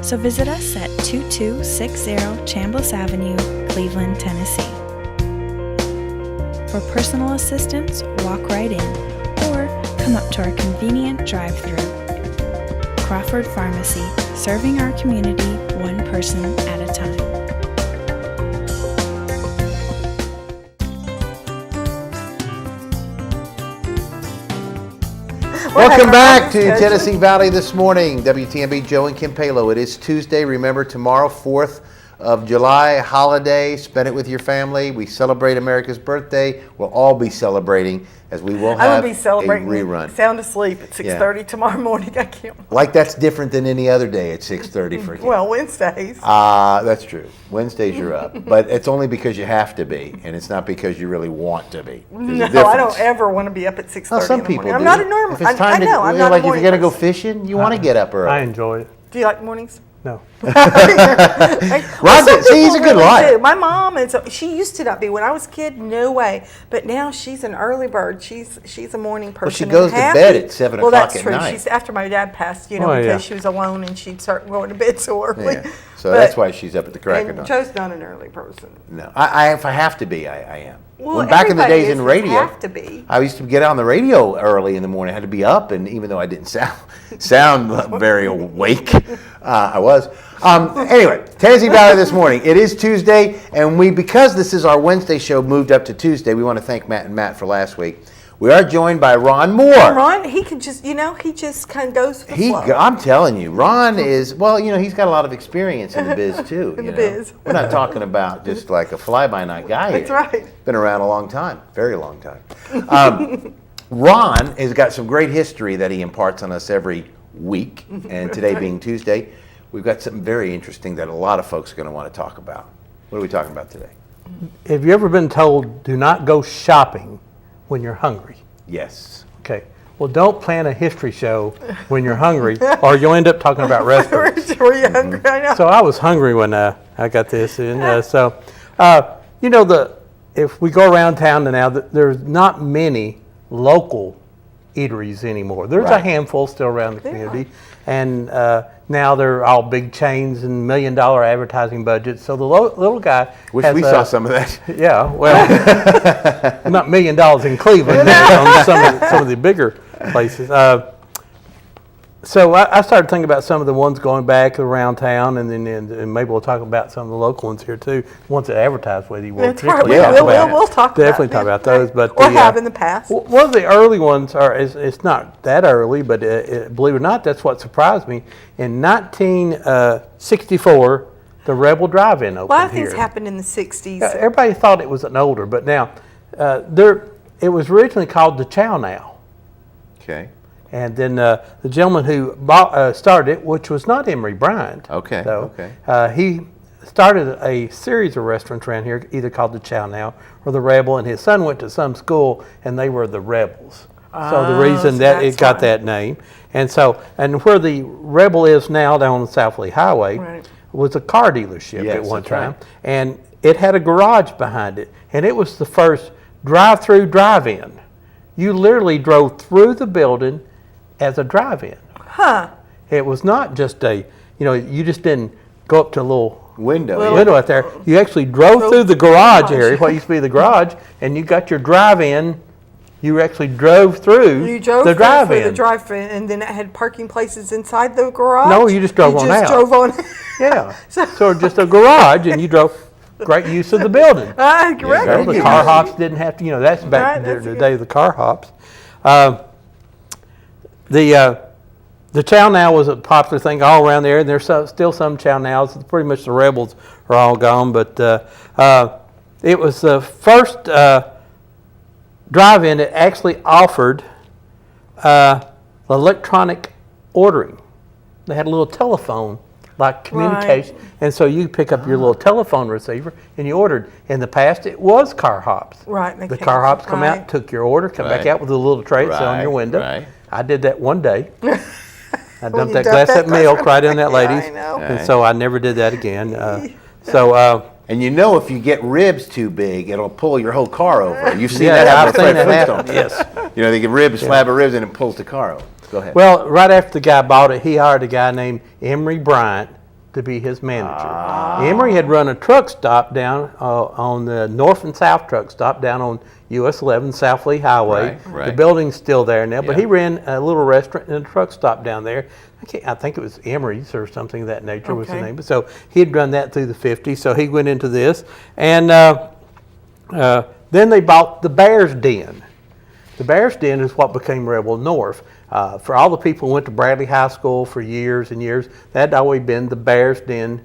So visit us at 2260 Chambliss Avenue, Cleveland, Tennessee. For personal assistance, walk right in or come up to our convenient drive-thru. Crawford Pharmacy, serving our community one person at a time. Welcome back to Tennessee Valley this morning. WTNB, Joe and Kim Palo. It is Tuesday. Remember, tomorrow, 4th of July, holiday. Spend it with your family. We celebrate America's birthday. We'll all be celebrating as we will I have will be celebrating a rerun. Sound Asleep at 6:30 tomorrow morning. I can't. Like that's different than any other day at 6:30 for Kim. Well, Wednesdays. That's true. Wednesdays you're up. But it's only because you have to be, and it's not because you really want to be. No, I don't ever want to be up at 6:30 Well, some in the people morning. do. I'm not a normal. If it's time I know. I'm not like a morning if you're going to go person. fishing, you want to get up early. I enjoy it. Do you like mornings? No. Ron, see, he's a good liar. My mom, and so she used to not be when I was a kid. No way. But now she's an early bird. She's a morning person. Well, she and goes to happy. bed at 7 well, o'clock that's at true. night. She's after my dad passed, Oh, because yeah. she was alone and she'd start going to bed so early. Yeah. So that's why she's up at the crack of And dawn. Joe's not an early person. No, if I have to be, I am. Well, when back in the everybody days is. in You radio, have to be. I used to get on the radio early in the morning. I had to be up, and even though I didn't sound very awake, I was. Anyway, Tennessee Valley this morning. It is Tuesday, and because this is our Wednesday show moved up to Tuesday, we want to thank Matt and Matt for last week. We are joined by Ron Moore. Ron, he can just, he just kind of goes with the flow. I'm telling you, Ron is, he's got a lot of experience in the biz too. In the biz. We're not talking about just like a fly-by-night guy here. That's right. Been around a long time, very long time. Ron has got some great history that he imparts on us every week, and today being Tuesday, we've got something very interesting that a lot of folks are going to want to talk about. What are we talking about today? Have you ever been told, do not go shopping when you're hungry? Yes. Okay. Well, don't plan a history show when you're hungry, or you'll end up talking about restaurants. Were you hungry? I know. So I was hungry when I got this, and if we go around town now, there's not many local eateries anymore. There's a Right. handful still around the community, and now they're all big chains and $1 million advertising budgets. So the little guy Wish has we saw some of that. Yeah, well, not $1 million in Cleveland, on some of the bigger places. So I started thinking about some of the ones going back around town, and then maybe we'll talk about some of the local ones here too. Ones that advertise with you. That's right. Yeah, We'll talk Definitely about talk them. about those, but or have in the past. one of the early ones it's not that early, but believe it or not, that's what surprised me. In 1964, the Rebel Drive-In opened A lot of here. things happened in the 60s. Everybody thought it was an older, but now it was originally called the Chow Now. Okay. And then the gentleman who started it, which was not Emery Bryant. Okay, though, okay. he started a series of restaurants around here, either called the Chow Now or the Rebel, and his son went to some school, and they were the Rebels. So the reason so that it that's got why. that name. And so, and where the Rebel is now down on South Lee Highway Right. was a car dealership Yes, at one that's time. right. And it had a garage behind it. And it was the first drive-through drive-in. You literally drove through the building as a drive-in. Huh. It was not just you just didn't go up to a little Window. window out there. You actually drove through the garage garage. area, what used to be the garage, and you got your drive-in. You actually drove through You drove the through drive-in. the drive-in, and then it had parking places inside the garage? No, you just drove You on just out. drove on. Yeah. So just a garage, and you drove. Great use of the building. Correct. Well, the car hops didn't have to. That's back Right, in that's the good. day of the car hops. The chow now was a popular thing all around there, and there's still some chow nows. Pretty much the Rebels are all gone, but it was the first drive-in that actually offered electronic ordering. They had a little telephone, like communication, and so you pick up your little telephone receiver and you ordered. In the past, it was car hops. Right, they The came car from- hops come out, right. took your order, come back Right. out with a little tray that's on your Right, window. right. I did that one day. I dumped you that dumped glass that of milk right in that Yeah, lady's, I know. and so I never did that again. And if you get ribs too big, it'll pull your whole car over. You've seen Yeah, that I've happen. seen that at happen, Flintstones. They get ribs, slab of ribs, and it pulls the car over. Go ahead. Well, right after the guy bought it, he hired a guy named Emery Bryant to be his manager. Emery had run a truck stop down on the north and south truck stop down on US 11 South Lee Highway. Right, right. The building's still there now, but Yeah. he ran a little restaurant and a truck stop down there. I think it was Emery's or something of that nature was the Okay. name. So he had run that through the 50s, so he went into this. And then they bought the Bear's Den. The Bear's Den is what became Rebel North. For all the people who went to Bradley High School for years and years, that had always been the Bear's Den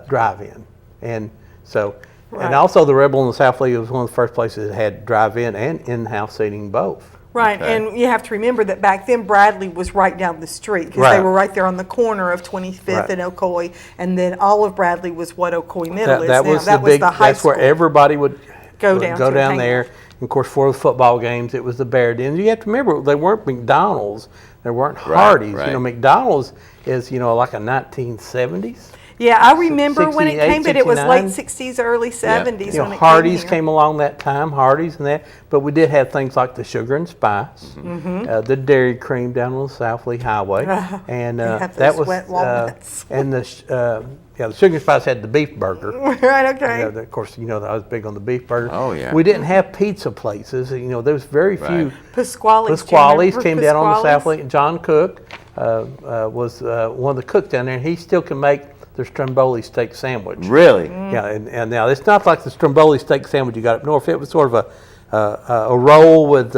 drive-in. And so, and also the Rebel in the South Lee was one of the first places that had drive-in and in-house seating both. Right, Okay. and you have to remember that back then Bradley was right down the street because Right. they were right there on the corner of 25th Right. and Ocoee, and then all of Bradley was what Ocoee Middle is That now. was That the was big, the high that's school. where everybody would Go down to go down hang there. out. And of course, for the football games, it was the Bear Den. You have to remember, they weren't McDonald's, they weren't Right, Hardee's. right. McDonald's is, like a 1970s. Yeah, I remember when it 68, came, but it was 69. late 60s, early 70s when it Hardee's came came along that time, Hardee's and that, but we did have things like the Sugar and Spice, Mm-hmm. the Dairy Cream down on the South Lee Highway, and They have that those was wet walnuts. and the Sugar and Spice had the beef burger. Right, okay. Of course, I was big on the beef burger. Oh, yeah. We didn't have pizza places. There was very few. Right. Pasquale's. do you Pasquale's remember came down on the South Pasquale's? Lake. John Cook was one of the cooks down there, and he still can make the Stromboli steak sandwich. Really? Yeah, and now it's not like the Stromboli steak sandwich you got up north. It was sort of a roll with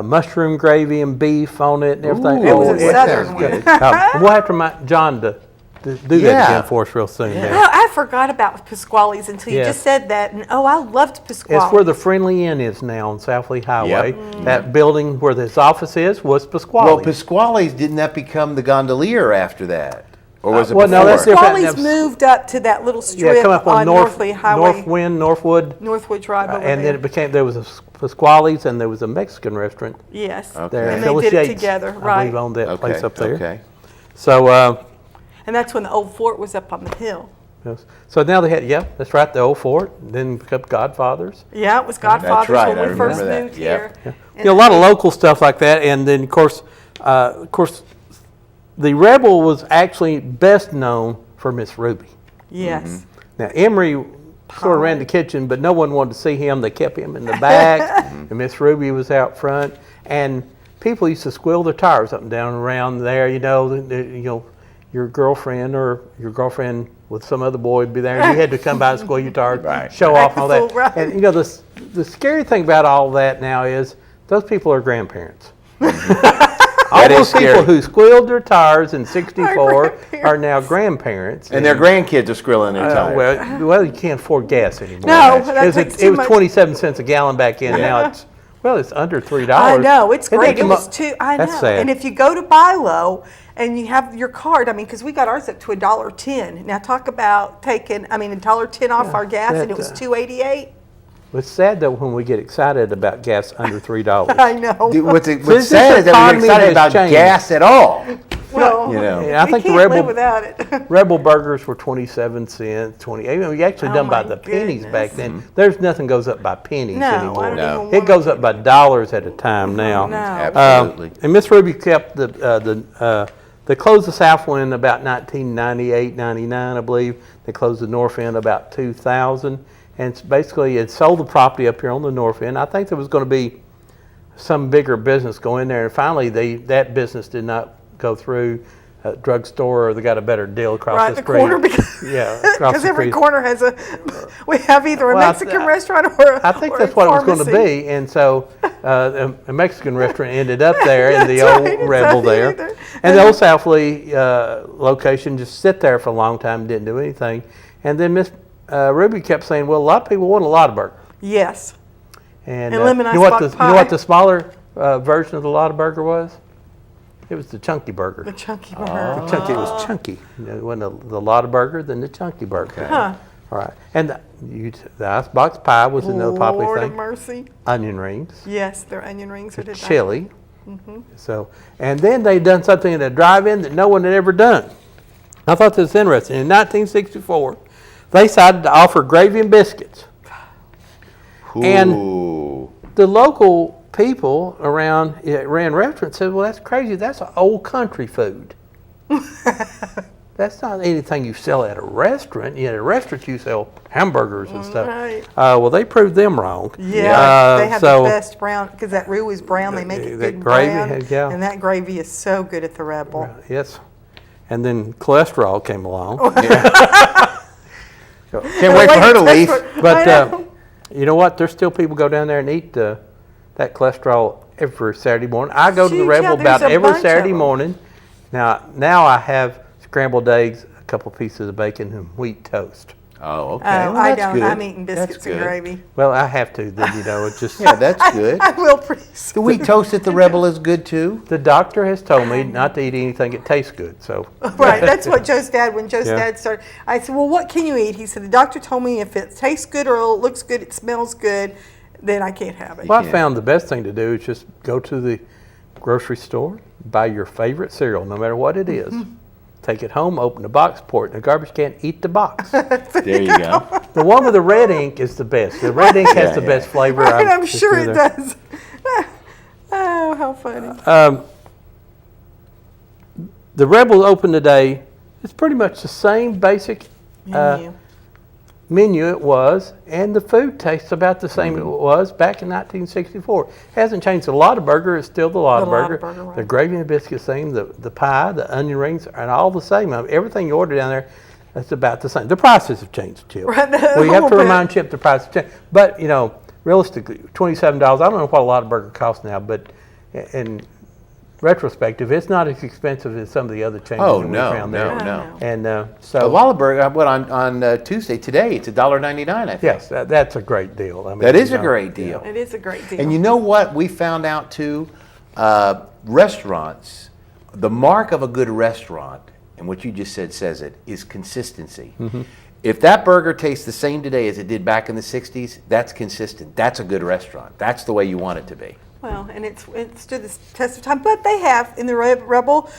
mushroom gravy and beef on it and everything. Ooh, It was a that southern sounds one. good. We'll have to remind John to do that Yeah. again for us real soon. there. Oh, I forgot about Pasquale's until you Yeah. just said that, and I loved Pasquale's. It's where the Friendly Inn is now on South Lee Highway. Yep. That building where this office is was Pasquale. Well, Pasquale's, didn't that become the Gondolier after that? Or was it well, before? no, that's different. Pasquale's moved up to that little Yeah, strip come up on North Lee Highway, Northwood, Northwood Drive over and there. then it became, there was a Pasquale's and there was a Mexican restaurant Yes, Okay. there. and they Phyllis did it Yates, together, I right? believe, owned that place Okay, up there. okay. So, And that's when the old fort was up on the hill. yes. So now they had, that's right, the old fort, then became Godfathers. Yeah, it was Godfather's right, when I we first remember that, moved yep. here. A lot of local stuff like that, and then of course, the Rebel was actually best known for Miss Ruby. Yes. Now, Emery sort of ran the kitchen, but no one wanted to see him. They kept him in the back, and Miss Ruby was out front. And people used to squill their tires up and down around there. Your girlfriend or your girlfriend with some other boy would be there. You had to come by and squill your tires, Right. show off and all Act the that. fool, right. And the scary thing about all that now is those people are grandparents. All That is those people scary. who squealed their tires in '64 are now grandparents. And their grandkids are squilling their tires. Well, you can't afford gas anymore. No, It that was- takes it too was much. 27 cents a gallon back in. Now it's under $3. I know, it's Isn't great. that It was too, I know. That's sad. And if you go to buy low and you have your card, because we got ours up to $1.10. Now talk about taking, $1.10 off our gas and it was that, $2.88. It's sad though when we get excited about gas under $3. I know. What's this sad is that we're economy excited has about changed. gas at all. Well, You know. Yeah, I think the we can't Rebel live without it. Rebel burgers were 27 cents, 28. I mean, we actually Oh done by my the pennies goodness. back then. There's nothing goes up by pennies No, I anymore. don't No. even It want goes up by dollars at a time now. No. Absolutely. And Miss Ruby kept they closed the south end about 1998, 99, I believe. They closed the north end about 2000. And it's basically, it sold the property up here on the north end. I think there was going to be some bigger business go in there. And finally, that business did not go through. Drugstore, they got a better deal across Right, the the street. corner, because Yeah, across because the every street. corner has we have either a Well, Mexican restaurant or a I think or that's a what it was going to pharmacy. be, and so a Mexican restaurant ended up there in the That's old right, it's Rebel up there, there. and the old Southlee location just sit there for a long time, didn't do anything, and then Miss Ruby kept saying, "Well, a lot of people want a Lotta burger," Yes. and And lemon you know what icebox you know what pie. the smaller version of the Lotta burger was? It was the chunky burger. The chunky burger. Chunky, it was chunky. It wasn't the Lotta burger, then the chunky burger. Huh. All right, and the icebox pie was another popular Lord thing. of mercy. Onion rings. Yes, their onion rings are designed. Chili. So, and then they done something at a drive-in that no one had ever done. I thought this was interesting. In 1964, they decided to offer gravy and biscuits. And Ooh. the local people around ran restaurants said, "Well, that's crazy. That's an old country food. That's not anything you sell at a restaurant. At a restaurant, you sell hamburgers and stuff." Right. Well, they proved them wrong. Yeah, they have so- the best brown, because that roux is brown, they make it that good gravy, brown. yeah. And that gravy is so good at the Rebel. Yes. And then cholesterol came along. Can't wait for her to leave. But you know what? There's still people go down there and eat that cholesterol every Saturday morning. I go to the Shoot, Rebel yeah, about there's a every bunch of Saturday them. morning. Now I have scrambled eggs, a couple pieces of bacon, and wheat toast. Oh, okay. Oh, Well, I that's don't. good. I'm eating That's biscuits and good. gravy. Well, I have to. Then it's just Yeah, that's good. I will pretty soon. The wheat toast at the Rebel is good too. the doctor has told me not to eat anything that tastes good. So Right, that's what Joe's dad, when Joe's Yeah. dad started, I said, well, what can you eat? He said, the doctor told me if it tastes good or it looks good, it smells good, then I can't have it. well, I Yeah. found the best thing to do is just go to the grocery store, buy your favorite cereal, no matter what it is. Take it home, open the box, pour it in the garbage can, eat the box. There you go. The one with the red ink is the best. The red ink has Yeah, the yeah. best flavor. Right, I'm just sure through it there. does. Oh, how funny. The Rebel open today. It's pretty much the same basic Menu. menu it was, and the food tastes about the same it was back in 1964. Hasn't changed. The Lotta burger is still the Lotta The Lotta burger. burger, right. The gravy and biscuits same. The pie, the onion rings are all the same. Everything you order down there, it's about the same. The prices have changed, Chip. Right, We a have little to bit. remind Chip the prices have changed. But realistically, $27. I don't know what a Lotta burger costs now, but in retrospective, it's not as expensive as some of the other chains Oh, that we no, found no, there. no. And The so, Wallaburger, I went on Tuesday today. It's $1.99, I think. yes, that's a great deal. I mean, That is a great deal. It is a great deal. And you know what we found out too? Restaurants, the mark of a good restaurant, and what you just said says it, is consistency. If that burger tastes the same today as it did back in the 60s, that's consistent. That's a good restaurant. That's the way you want it to be. Well, and it's stood the test of time. But they have, in the Rebel,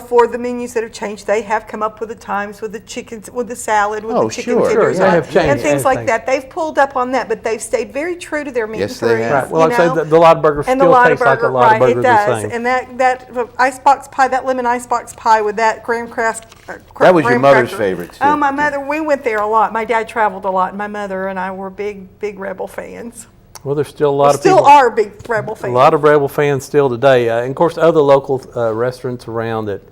for the menus that have changed, they have come up with the times with the chickens, with the salad, with Oh, the chicken sure. tenders, Sure, they have and changed things like everything. that. They've pulled up on that, but they've stayed very true to their meat Yes, and they three. have. Right. Well, like I say, the Lotta burger And the still Lotta tastes like a burger, Lotta right, burger it the does. same. And that icebox pie, that lemon icebox pie with that graham cracker. That was your mother's favorite, too. Oh, my mother, we went there a lot. My dad traveled a lot, and my mother and I were big Rebel fans. Well, there's still a lot of Still people. are big Rebel A fans. lot of Rebel fans still today. And of course, other local restaurants around that,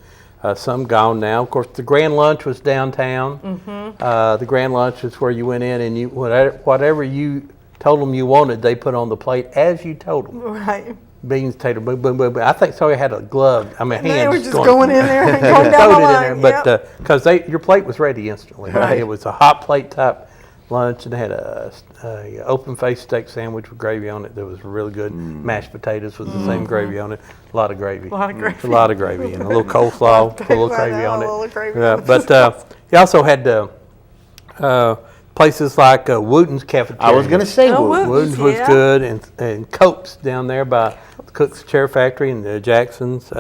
some gone now. Of course, the Grand Lunch was downtown. The Grand Lunch is where you went in and you whatever you told them you wanted, they put on the plate as you told them. Right. Beans, tater, boom, boom, boom, boom. I think somebody had a glove. I mean, They hands were just going in there and going down throwed the it in line. there, but Yep. because your plate was ready instantly. Right. It was a hot plate type lunch, and they had a open faced steak sandwich with gravy on it that was really good. Mashed potatoes with the same gravy on it. A lot of gravy. A lot of gravy. A lot of gravy and a little coleslaw, put a little I gravy know, on a it. little gravy Yeah, on it. but you also had places like Wooten's Cafeteria. I was going to say Oh, Wooten. Wooten. Wooten's was Yeah. good, and Coates down there by Cook's Chair Factory and the Jacksons.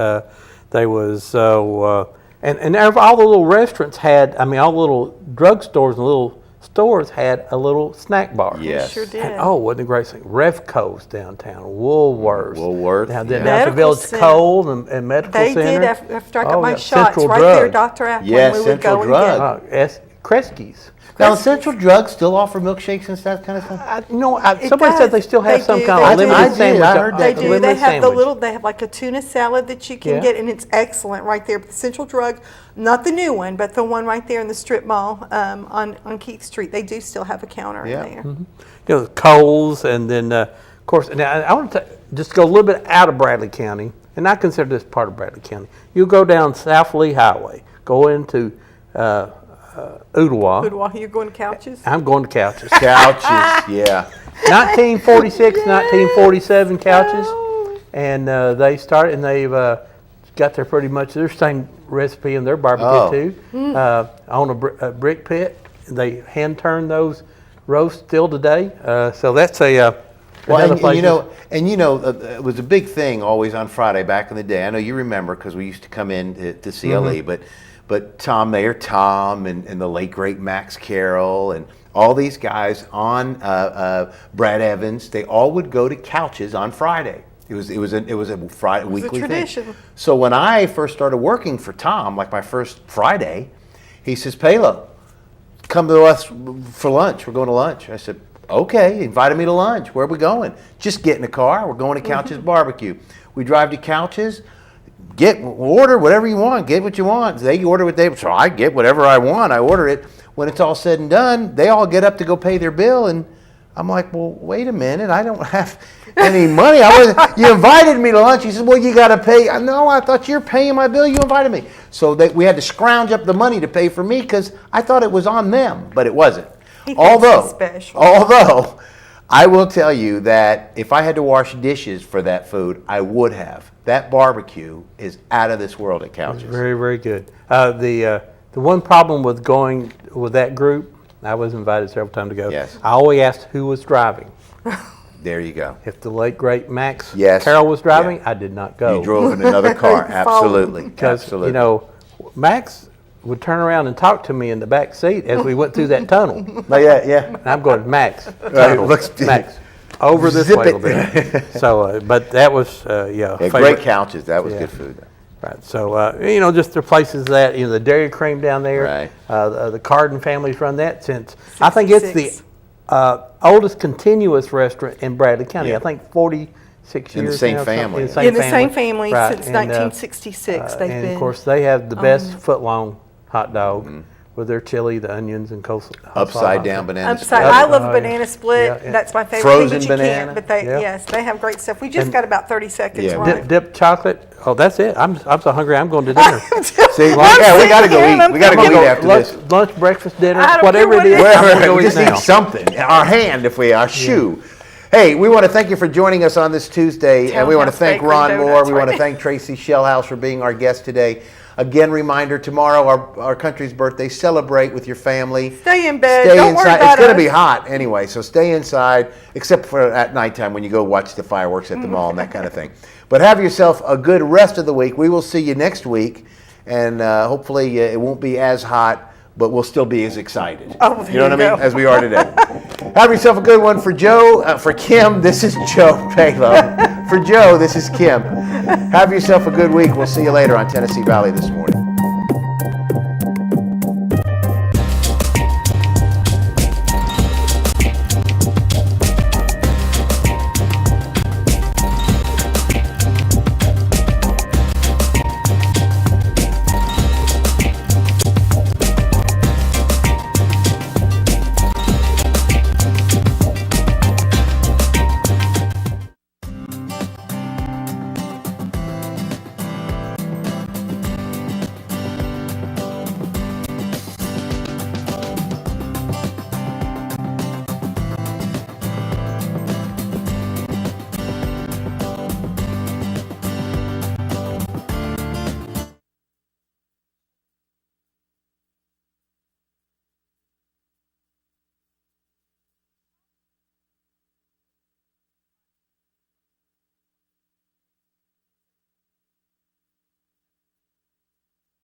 They was and all the little restaurants had. I mean, all the little drugstores and little stores had a little snack bar. Yes. Sure did. And, oh, wasn't it great thing? Revco's downtown, Woolworths. Woolworth, Down yeah. the Medical Village Center. Coal and Medical They Center. did after I got Oh, my yeah. shots Central right Drug. there, Dr. Ackland. Yes, we would Central go and Drug. get. Kresge's. Now, does Central Drug still offer milkshakes and that kind of stuff? Somebody said they still have They some do, kind they of do. limited I did, sandwich. I heard They that. do. They have the little. They have like a tuna salad that you can Yeah. get, and it's excellent right there. But the Central Drug, not the new one, but the one right there in the strip mall on Keith Street. They do still have a counter Yeah. in there. Coles, and then of course. Now I want to just go a little bit out of Bradley County, and I consider this part of Bradley County. You go down South Lee Highway, go into Ooltewah. Good while you're going to Couches. I'm going to Couches. Couches, yeah. 1946, 1947 Couches, and they started, and they've got their pretty much their same recipe in their barbecue too. On a brick pit, they hand turn those roasts still today. So that's a Well, another and it was a big thing always on Friday back in the day. I know you remember because we used to come in to CLE, but Mayor Tom and the late great Max Carroll and all these guys on Brad Evans, they all would go to Couches on Friday. It was a Friday weekly tradition. thing. So when I first started working for Tom, like my first Friday, he says, "Palo, come to us for lunch. We're going to lunch." I said, "Okay." He invited me to lunch. Where are we going? Just get in the car. We're going to Couches Barbecue. We drive to Couches. Order whatever you want. Get what you want. They order what they. So I get whatever I want. I order it. When it's all said and done, they all get up to go pay their bill, and I'm like, "Well, wait a minute. I don't have any money. You invited me to lunch." He said, "Well, you got to pay." No, I thought you're paying my bill. You invited me. So we had to scrounge up the money to pay for me because I thought it was on them, but it wasn't. He thinks he's special. Although, I will tell you that if I had to wash dishes for that food, I would have. That barbecue is out of this world at Couches. very, very good. The one problem with going with that group, I was invited several times to go. Yes. I always asked who was driving. There you go. If the late great Max Yes. Carroll was driving, Yeah. I did not go. You drove in another car. Absolutely. Because, Absolutely. Max would turn around and talk to me in the back seat as we went through that tunnel. But yeah. And I'm going, Max, looks- Max, over this Zip way a it. little bit. So, but that was, Yeah, favorite. great Couches. That was Yeah. good food. Right. So, just the places that, the Dairy Cream down there. Right. The Carden family's run that since, I think it's the 66. oldest continuous restaurant in Bradley County. Yeah. I think 46 In the years same now, something. family. In the same family Right. since And, 1966. They've and been. of course, they have the best foot-long hot dog with their chili, the onions, and coleslaw. Upside down banana Upside, split. I love a Oh, banana split. yeah, yeah. That's my favorite Frozen thing, but you banana. can't. But they, Yeah. yes, they have great stuff. We just And- got about 30 seconds, Yeah. right? Dip chocolate. Oh, that's it. I'm so hungry. I'm going to dinner. See, yeah, we got to go sitting here eat. We got to go and eat I'm after lunch, this. lunch, breakfast, dinner, I don't whatever care it is. what it I'm gonna go We eat just now. need something. Our hand, our shoe. Hey, we want to thank you for joining us on this Tuesday, and we want to Townhouse thank Bakery Ron Donuts, Moore. We want to right? thank Tracy Shellhouse for being our guest today. Again, reminder, tomorrow, our country's birthday, celebrate with your family. Stay in bed. Stay Don't worry inside. about It's going to us. be hot anyway, so stay inside, except for at nighttime when you go watch the fireworks at the mall and that kind of thing. But have yourself a good rest of the week. We will see you next week, and hopefully it won't be as hot, but we'll still be as excited. Oh, there you know what I you mean? go. As we are today. Have yourself a good one. For Joe, for Kim, this is Joe Palo. For Joe, this is Kim. Have yourself a good week. We'll see you later on Tennessee Valley this morning.